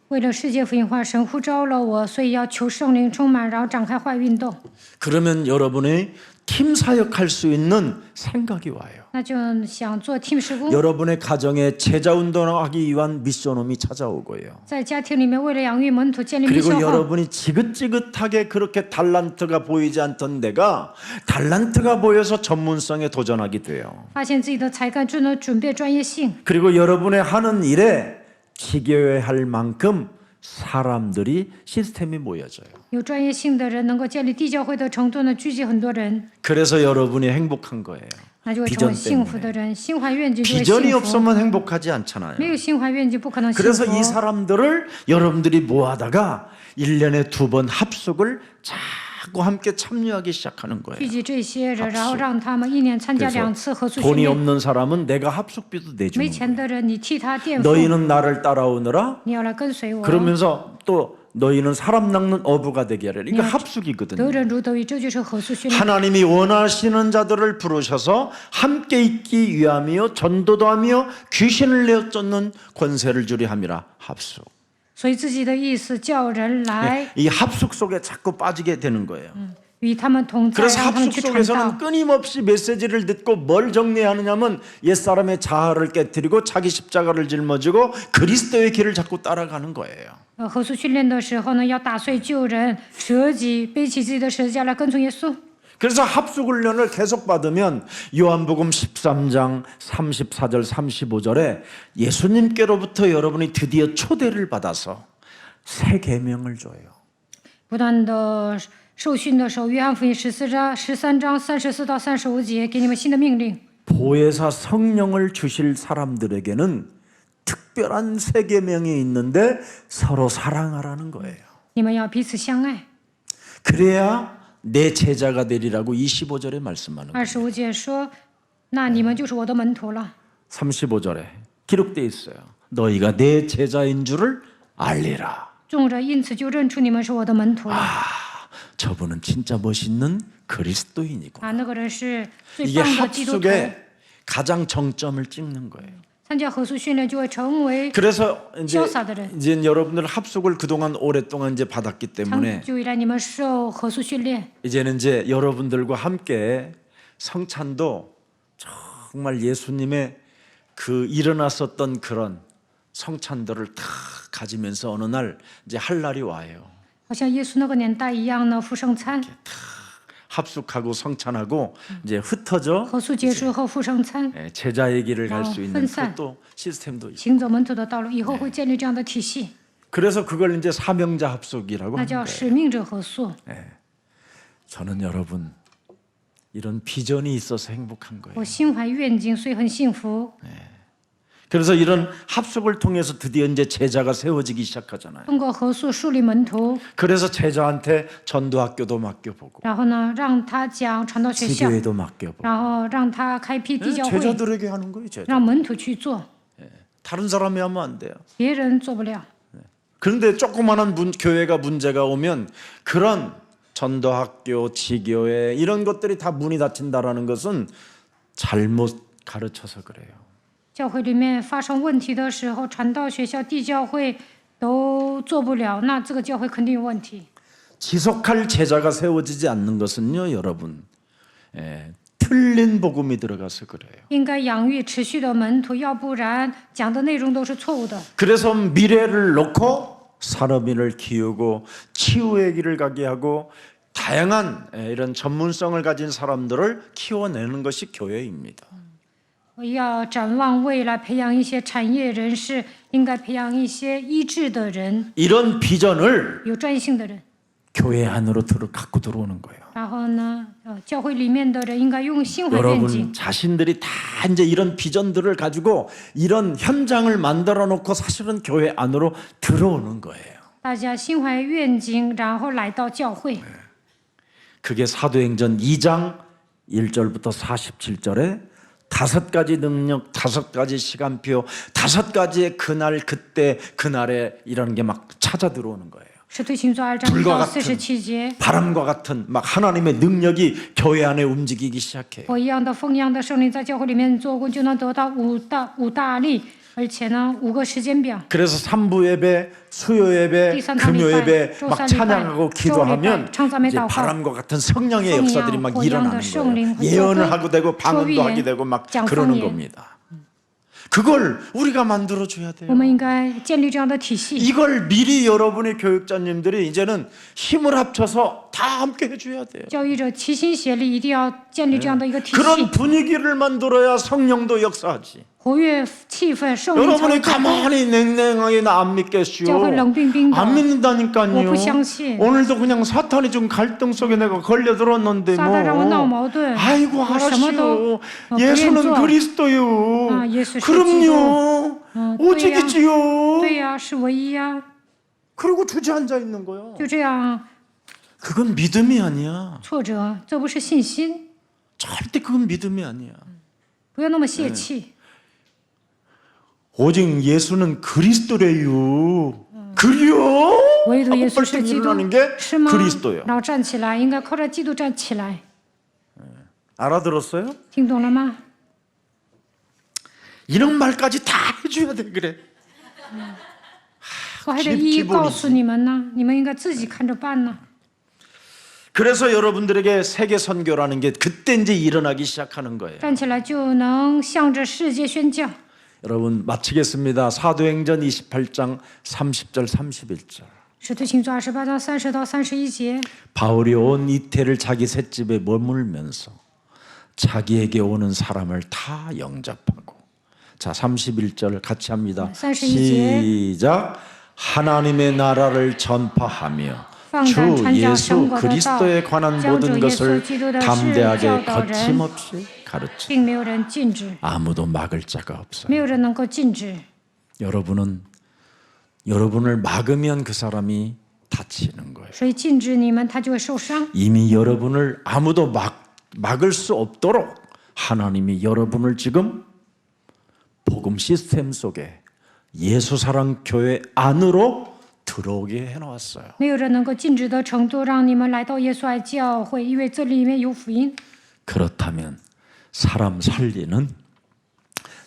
为了世界福音化，神呼召了我，所以要求圣灵充满，然后展开坏运动。 그러면 여러분이 팀 사역할 수 있는 생각이 와요. 那就想做 team 施工， 여러분의 가정에 제자 운동하기 위한 미션홈이 찾아오고요. 在家庭里面为了养育门徒，建立密 그리고 消化。 여러분이 지긋지긋하게 그렇게 달란트가 보이지 않던 내가 달란트가 보여서 전문성에 도전하게 돼요. 发现自己的才干，就能准备专业性。 그리고 여러분의 하는 일에 지겨워할 만큼 사람들이 시스템이 모여져요. 有专业性的人能够建立地教会的程度呢，聚集很多人， 그래서 여러분이 행복한 거예요. 那就会成为 비전 幸福的人。心怀愿景就会 비전이 幸福， 없으면 행복하지 않잖아요. 没有心怀愿景不可能幸 그래서 이 福。 사람들을 여러분들이 모아다가 1년에 2번 합숙을 자꾸 함께 참여하기 시작하는 聚 거예요. 集这些人，然后让他们一年参加 그래서 2次合宿训 돈이 练。 없는 사람은 내가 합숙비도 没 내주는 钱 거예요. 的人，你替他垫付， 너희는 나를 따라오느라 你要来跟随我。 그러면서 또 너희는 사람 낚는 어부가 되게 하라. 그러니까 합숙이거든요. 得人如得鱼，这就是合宿训练。 하나님이 원하시는 자들을 부르셔서 함께 있기 위함이요 전도도 하며 귀신을 내어 쫓는 권세를 주리 함이라. 합숙. 所以自己的意思叫人来 이 합숙 속에 자꾸 빠지게 되는 거예요. 与他们同在， 그래서 让他们 합숙 去传 속에서는 道。 끊임없이 메시지를 듣고 뭘 정리하느냐면 옛사람의 자아를 깨뜨리고 자기 십자가를 짊어지고 그리스도의 길을 자꾸 따라가는 거예요. 合宿训练的时候呢，要打碎旧人，舍己，背起自己的十字架来跟从耶稣。 그래서 합숙 훈련을 계속 받으면 요한복음 13장 34절 35절에 예수님께로부터 여러분이 드디어 초대를 받아서 새 계명을 줘요. 不断的受训的时候，约翰福音13章34到35节，给你们新的命令。 보혜사 성령을 주실 사람들에게는 특별한 새 계명이 있는데 서로 사랑하라는 거예요. 你们要彼此相爱。 그래야 내 제자가 되리라고 25절에 말씀하는 거예요. 25节说，那你们就是我的门徒了。 35절에 기록되어 있어요. 너희가 내 제자인 줄을 알리라. 众人因此就认出你们是我的门徒了。 저분은 진짜 멋있는 그리스도인이고. 啊，那个人是最 이게 棒的基督徒。 합숙의 가장 정점을 찍는 거예요. 参加合宿训练就会成为 그래서潇洒的人。 이제 여러분들 합숙을 그동안 오랫동안 이제 받았기 长 때문에 久以来你们受合宿训练， 이제는 이제 여러분들과 함께 성찬도 정말 예수님의 그 일어났었던 그런 성찬들을 다 가지면서 어느 날 이제 할 날이 와요. 好像耶稣那个年代一样的复圣餐。 합숙하고 성찬하고 이제 흩어져 合宿结束后复圣餐， 제자의 길을 갈 수 있는 분산. 그것도 시스템도 있고. 行走门徒的道路，以后会建立这样的体系。 그래서 그걸 이제 사명자 합숙이라고 那 하는 叫 거예요. 使命者合宿。 저는 여러분 이런 비전이 있어서 행복한 거예요. 我心怀愿景，所以很幸福。 그래서 이런 합숙을 통해서 드디어 이제 제자가 세워지기 시작하잖아요. 通过合宿树立门徒， 그래서 제자한테 전도학교도 맡겨보고 然后呢，让他讲传道学校， 지교회도 맡겨보고 然后让他开辟地教会， 제자들에게 하는 거예요. 제자. 让门徒去做， 다른 사람이 하면 안 돼요. 别人做不了。 그런데 조그마한 교회가 문제가 오면 그런 전도학교, 지교회 이런 것들이 다 문이 닫힌다라는 것은 잘못 가르쳐서 그래요. 教会里面发生问题的时候，传道学校、地教会都做不了，那这个教会肯定有问题。 지속할 제자가 세워지지 않는 것은요, 여러분, 틀린 복음이 들어가서 그래요. 应该养育持续的门徒，要不然讲的内容都是错误的。 그래서 미래를 놓고 산업인을 키우고 치유의 길을 가게 하고 다양한 이런 전문성을 가진 사람들을 키워내는 것이 교회입니다. 要展望未来，培养一些产业人士，应该培养一些医治的人， 이런 비전을 有专业性的人。 교회 안으로 갖고 들어오는 거예요. 然后呢，教会里面的人应该用心怀愿 여러분 景， 자신들이 다 이제 이런 비전들을 가지고 이런 현장을 만들어 놓고 사실은 교회 안으로 들어오는 거예요. 大家心怀愿景，然后来到教会。 그게 사도행전 2장 1절부터 47절에 5가지 능력, 5가지 시간표, 5가지의 그날 그때 그날에 이런 게 막 찾아 들어오는 거예요. 使徒行传2章1 불과 到 같은 47节， 바람과 같은 막 하나님의 능력이 교회 안에 움직이기 시작해요. 火一样的风一样的圣灵在教会里面做工，就能得到五大力，而且呢5个时间表。 그래서 3부 예배, 수요 예배, 금요 예배 막 찬양하고 기도하면 이제 바람과 같은 성령의 역사들이 막 일어나는 거예요. 예언을 하고 되고 방언도 하게 되고 막 그러는 겁니다. 그걸 우리가 만들어줘야 돼요. 我们应该建立这样的体系。 이걸 미리 여러분의 교육자님들이 이제는 힘을 합쳐서 다 함께 해줘야 돼요. 教育者齐心协力，一定要建立这样的一个体系， 그런 분위기를 만들어야 성령도 역사하지. 活跃气氛，圣灵才会 여러분이 做工。 가만히 냉랭하게 나 안 믿겠슈. 教会冷冰冰的， 안 我 믿는다니까요. 不相信。 오늘도 그냥 사탄이 좀 갈등 속에 내가 걸려들었는데 撒旦让我闹 뭐. 矛盾， 아이고 我什么都 알았슈. 不愿 예수는 做。 그리스도요. 아, 예수 그럼요. 对呀， 오직이지요. 对呀，是唯一呀， 그리고 주저앉아 있는 거요. 就这样 그건 믿음이 아니야. 挫折，这不是信心， 절대 그건 믿음이 아니야. 不要那么泄气。 오직 예수는 그리스도래요. 그래요? 唯独耶稣 벌떡 是基督 일어나는 게 ，是吗？ 그리스도요. 然后站起来，应该靠着基督站起来， 알아들었어요? 听懂了吗？ 이런 말까지 다 해줘야 돼 그래. 我还得一一告诉你们呢，你们应该自己看着办呢。 그래서 여러분들에게 세계 선교라는 게 그때 이제 일어나기 시작하는 거예요. 站起来就能向着世界宣教。 여러분 마치겠습니다. 사도행전 28장 30절 31절. 使徒行传28章30到31节， 바울이 온 이태를 자기 셋집에 머물면서 자기에게 오는 사람을 다 영접하고. 자 31절 같이 합니다. 32절. 시작. 하나님의 나라를 전파하며 放 주 胆传讲 예수 神国的道， 그리스도에 관한 将主 모든 耶稣 것을 基督的事 담대하게 教导人， 거침없이 가르치. 并没有人禁止， 아무도 막을 자가 없어요. 没有人能够禁止。 여러분을 막으면 그 사람이 다치는 거예요. 所以禁止你们，他就会受伤。 이미 여러분을 아무도 막을 수 없도록 하나님이 여러분을 지금 복음 시스템 속에 예수 사랑 교회 안으로 들어오게 해놓았어요. 没有人能够禁止的程度，让你们来到耶稣爱教会，因为这里面有福音。 그렇다면 사람 살리는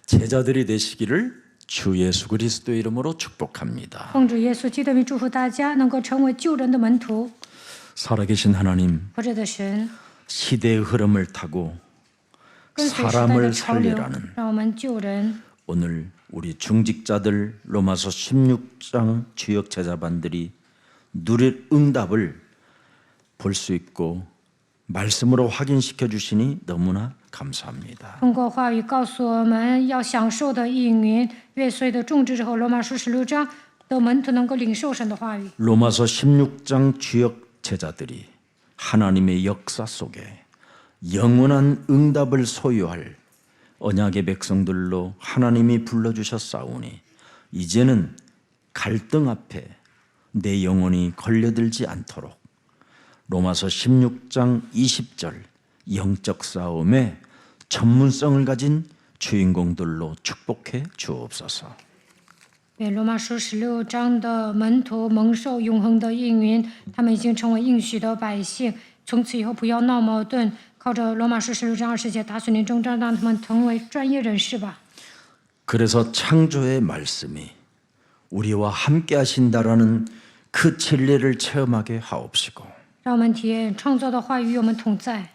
제자들이 되시기를 주 예수 그리스도의 이름으로 축복합니다. 奉主耶稣基督的名祝福大家，能够成为救人的门徒。 살아계신 하나님, 活着的神， 시대의 흐름을 타고 跟随时代的 사람을 潮流， 살리라는 让我们救人。 오늘 우리 중직자들 로마서 16장 주역 제자반들이 누릴 응답을 볼 수 있고 말씀으로 확인시켜 주시니 너무나 감사합니다. 通过话语告诉我们要享受的应允，愿随的众志和罗马书16章的门徒能够领受神的话语。 로마서 16장 주역 제자들이 하나님의 역사 속에 영원한 응답을 소유할 언약의 백성들로 하나님이 불러주셨사오니 이제는 갈등 앞에 내 영혼이 걸려들지 않도록 로마서 16장 20절 영적 싸움에 전문성을 가진 주인공들로 축복해 주옵소서. 愿罗马书16章的门徒蒙受永恒的应允，他们已经成为应许的百姓。从此以后，不要闹矛盾，靠着罗马书16章20节打属灵征战，让他们成为专业人士吧。 그래서 창조의 말씀이 우리와 함께 하신다라는 그 진리를 체험하게 하옵시고 让我们体验创造的话语与我们同在。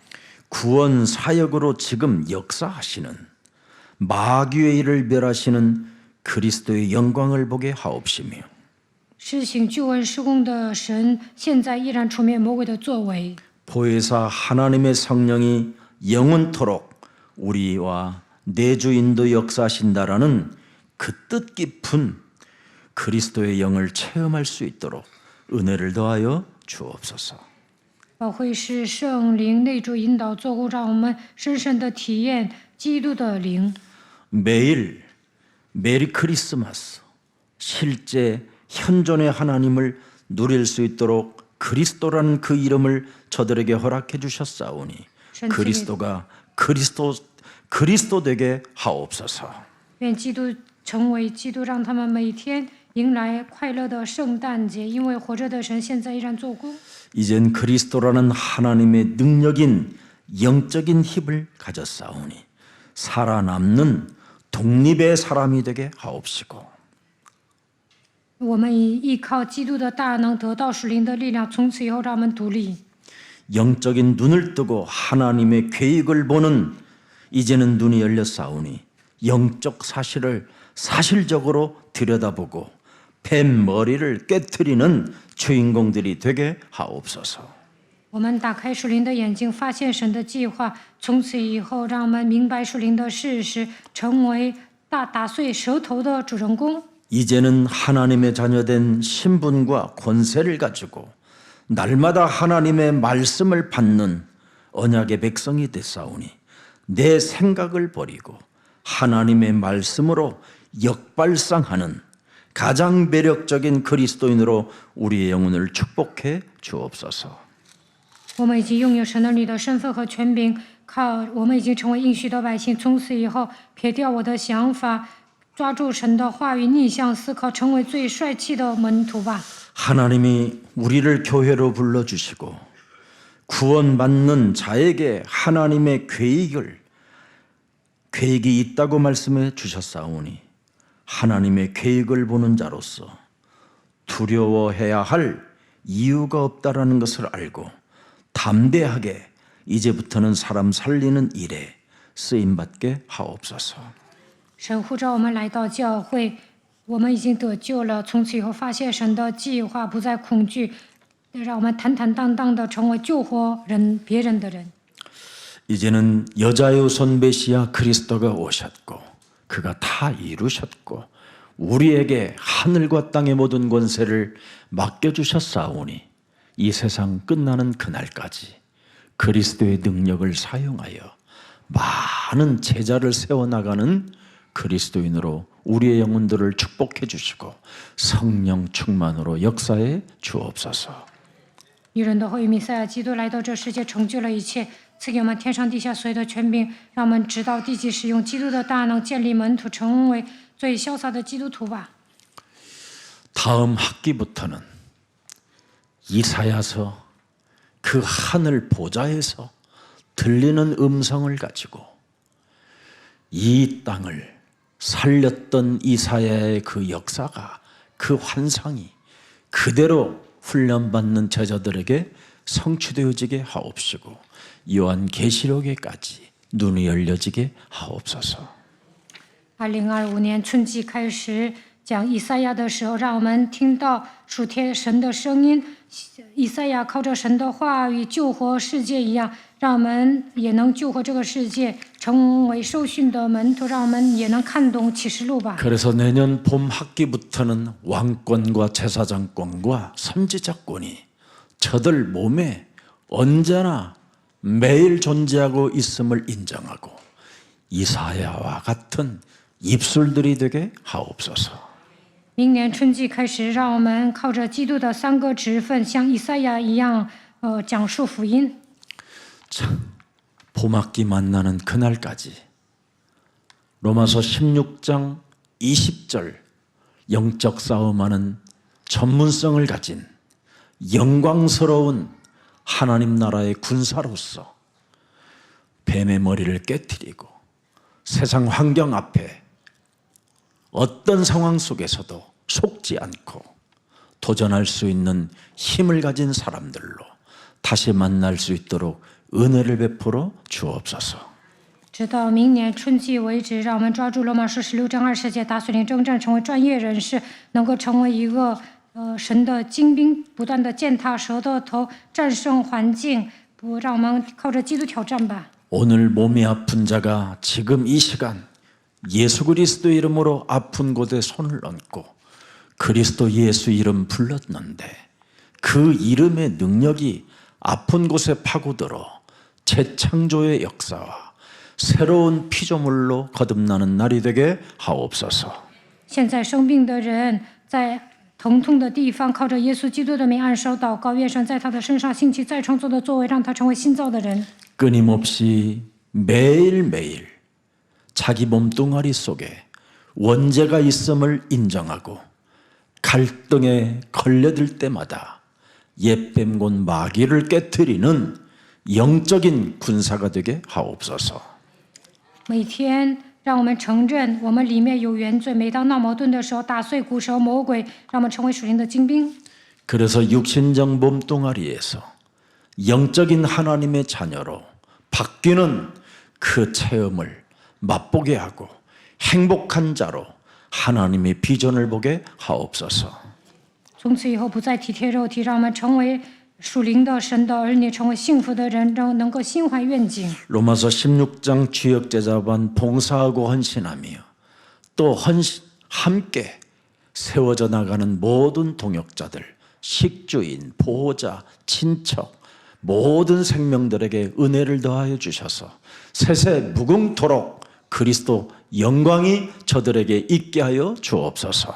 구원 사역으로 지금 역사하시는 마귀의 일을 멸하시는 그리스도의 영광을 보게 하옵시며 施行救恩施工的神，现在依然出面魔鬼的作为。 보혜사 하나님의 성령이 영원토록 우리와 내주인도 역사하신다라는 그 뜻깊은 그리스도의 영을 체험할 수 있도록 은혜를 더하여 주옵소서. 保会是圣灵内住引导做工，让我们深深的体验基督的灵。 매일 메리 크리스마스 실제 현존의 하나님을 누릴 수 있도록 그리스도라는 그 이름을 저들에게 허락해 주셨사오니 그리스도가 그리스도 되게 하옵소서. 愿基督成为基督，让他们每天迎来快乐的圣诞节，因为活着的神现在依然做工。 이젠 그리스도라는 하나님의 능력인 영적인 힘을 가졌사오니 살아남는 독립의 사람이 되게 하옵시고 我们依靠基督的大能得到属灵的力量，从此以后让我们独立。 영적인 눈을 뜨고 하나님의 계획을 보는 이제는 눈이 열렸사오니 영적 사실을 사실적으로 들여다보고 뱀 머리를 깨트리는 주인공들이 되게 하옵소서. 我们打开属灵的眼睛，发现神的计划。从此以后，让我们明白属灵的事实，成为打碎舌头的主人公。 이제는 하나님의 자녀된 신분과 권세를 가지고 날마다 하나님의 말씀을 받는 언약의 백성이 됐사오니 내 생각을 버리고 하나님의 말씀으로 역발상하는 가장 매력적인 그리스도인으로 우리의 영혼을 축복해 주옵소서. 我们已经拥有神儿女的身份和权柄，我们已经成为应许的百姓。从此以后，撇掉我的想法，抓住神的话语，逆向思考，成为最帅气的门徒吧。 하나님이 우리를 교회로 불러주시고 구원받는 자에게 하나님의 계획이 있다고 말씀해 주셨사오니 하나님의 계획을 보는 자로서 두려워해야 할 이유가 없다라는 것을 알고 담대하게 이제부터는 사람 살리는 일에 쓰임받게 하옵소서. 神呼召我们来到教会，我们已经得救了。从此以后，发现神的计划，不再恐惧，让我们坦坦荡荡的成为救活别人的人。 이제는 여자의 손 메시아 그리스도가 오셨고 그가 다 이루셨고 우리에게 하늘과 땅의 모든 권세를 맡겨주셨사오니 이 세상 끝나는 그날까지 그리스도의 능력을 사용하여 많은 제자를 세워나가는 그리스도인으로 우리의 영혼들을 축복해 주시고 성령 충만으로 역사해 주옵소서. 女人的后裔弥赛亚基督来到这世界，成就了一切，赐给我们天上地下所有的权柄，让我们直到地极使用基督的大能建立门徒，成为最潇洒的基督徒吧。 다음 학기부터는 이사야서 그 하늘 보좌에서 들리는 음성을 가지고 이 땅을 살렸던 이사야의 그 역사가 그 환상이 그대로 훈련받는 제자들에게 성취되어지게 하옵시고 요한계시록에까지 눈이 열려지게 하옵소서. 2025年春季开始讲以赛亚的时候，让我们听到属天神的声音。以赛亚靠着神的话语救活世界一样，让我们也能救活这个世界，成为受训的门徒，让我们也能看懂启示录吧。 그래서 내년 봄 학기부터는 왕권과 제사장권과 선지자권이 저들 몸에 언제나 매일 존재하고 있음을 인정하고 이사야와 같은 입술들이 되게 하옵소서. 明年春季开始，让我们靠着基督的三个职分，像以赛亚一样，讲述福音。 봄학기 만나는 그날까지 로마서 16장 20절 영적 싸움하는 전문성을 가진 영광스러운 하나님 나라의 군사로서 뱀의 머리를 깨뜨리고 세상 환경 앞에 어떤 상황 속에서도 속지 않고 도전할 수 있는 힘을 가진 사람들로 다시 만날 수 있도록 은혜를 베풀어 주옵소서. 直到明年春季为止，让我们抓住罗马书16章20节，打水灵征战，成为专业人士，能够成为一个神的精兵，不断的践踏蛇的头，战胜环境，不让我们靠着基督挑战吧。 오늘 몸이 아픈 자가 지금 이 시간 예수 그리스도 이름으로 아픈 곳에 손을 얹고 그리스도 예수 이름 불렀는데 그 이름의 능력이 아픈 곳에 파고들어 재창조의 역사와 새로운 피조물로 거듭나는 날이 되게 하옵소서. 现在生病的人在疼痛的地方，靠着耶稣基督的名按手祷告，愿神在他的身上兴起再创作的作为，让他成为新造的人。 끊임없이 매일매일 자기 몸뚱아리 속에 원죄가 있음을 인정하고 갈등에 걸려들 때마다 옛뱀곤 마귀를 깨트리는 영적인 군사가 되게 하옵소서. 每天让我们承认我们里面有原罪，每当闹矛盾的时候，打碎骨蛇魔鬼，让我们成为属灵的精兵。 그래서 육신적 몸뚱아리에서 영적인 하나님의 자녀로 바뀌는 그 체험을 맛보게 하고 행복한 자로 하나님의 비전을 보게 하옵소서. 从此以后不再体贴肉体，让我们成为属灵的神的儿女，成为幸福的人，让能够心怀愿景。 로마서 16장 주역제자반 봉사하고 헌신하며 또 함께 세워져 나가는 모든 동역자들, 식주인, 보호자, 친척 모든 생명들에게 은혜를 더하여 주셔서 세세 무궁토록 그리스도 영광이 저들에게 있게 하여 주옵소서.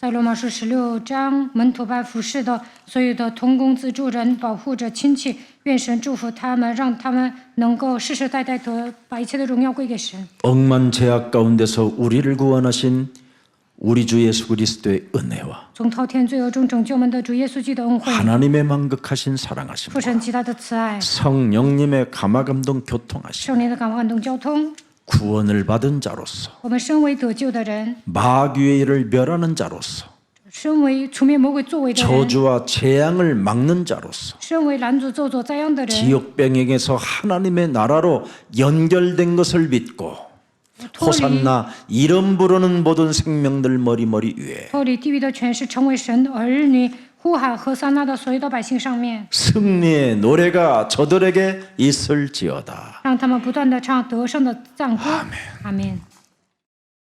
在罗马书16章，门徒班服侍的所有的同工资助人，保护着亲戚，愿神祝福他们，让他们能够世世代代的把一切的荣耀归给神。 억만 죄악 가운데서 우리를 구원하신 우리 주 예수 그리스도의 은혜와 从滔天罪恶中拯救我们的主耶稣基督的恩惠， 하나님의 만극하신 사랑하심 父神极大的慈爱， 성령님의 감화감동 교통하심 圣灵的感动交通， 구원을 받은 자로서 我们身为得救的人， 마귀의 일을 멸하는 자로서 身为除灭魔鬼作为的人， 저주와 재앙을 막는 자로서 身为拦阻咒诅灾殃的人， 지옥병에게서 하나님의 나라로 연결된 것을 믿고 호산나 이름 부르는 모든 생명들 머리 위에 脱离地狱的权势，成为神的儿女，呼喊和撒那的所有的百姓上面， 승리의 노래가 저들에게 있을지어다. 让他们不断的唱得胜的赞歌。阿门。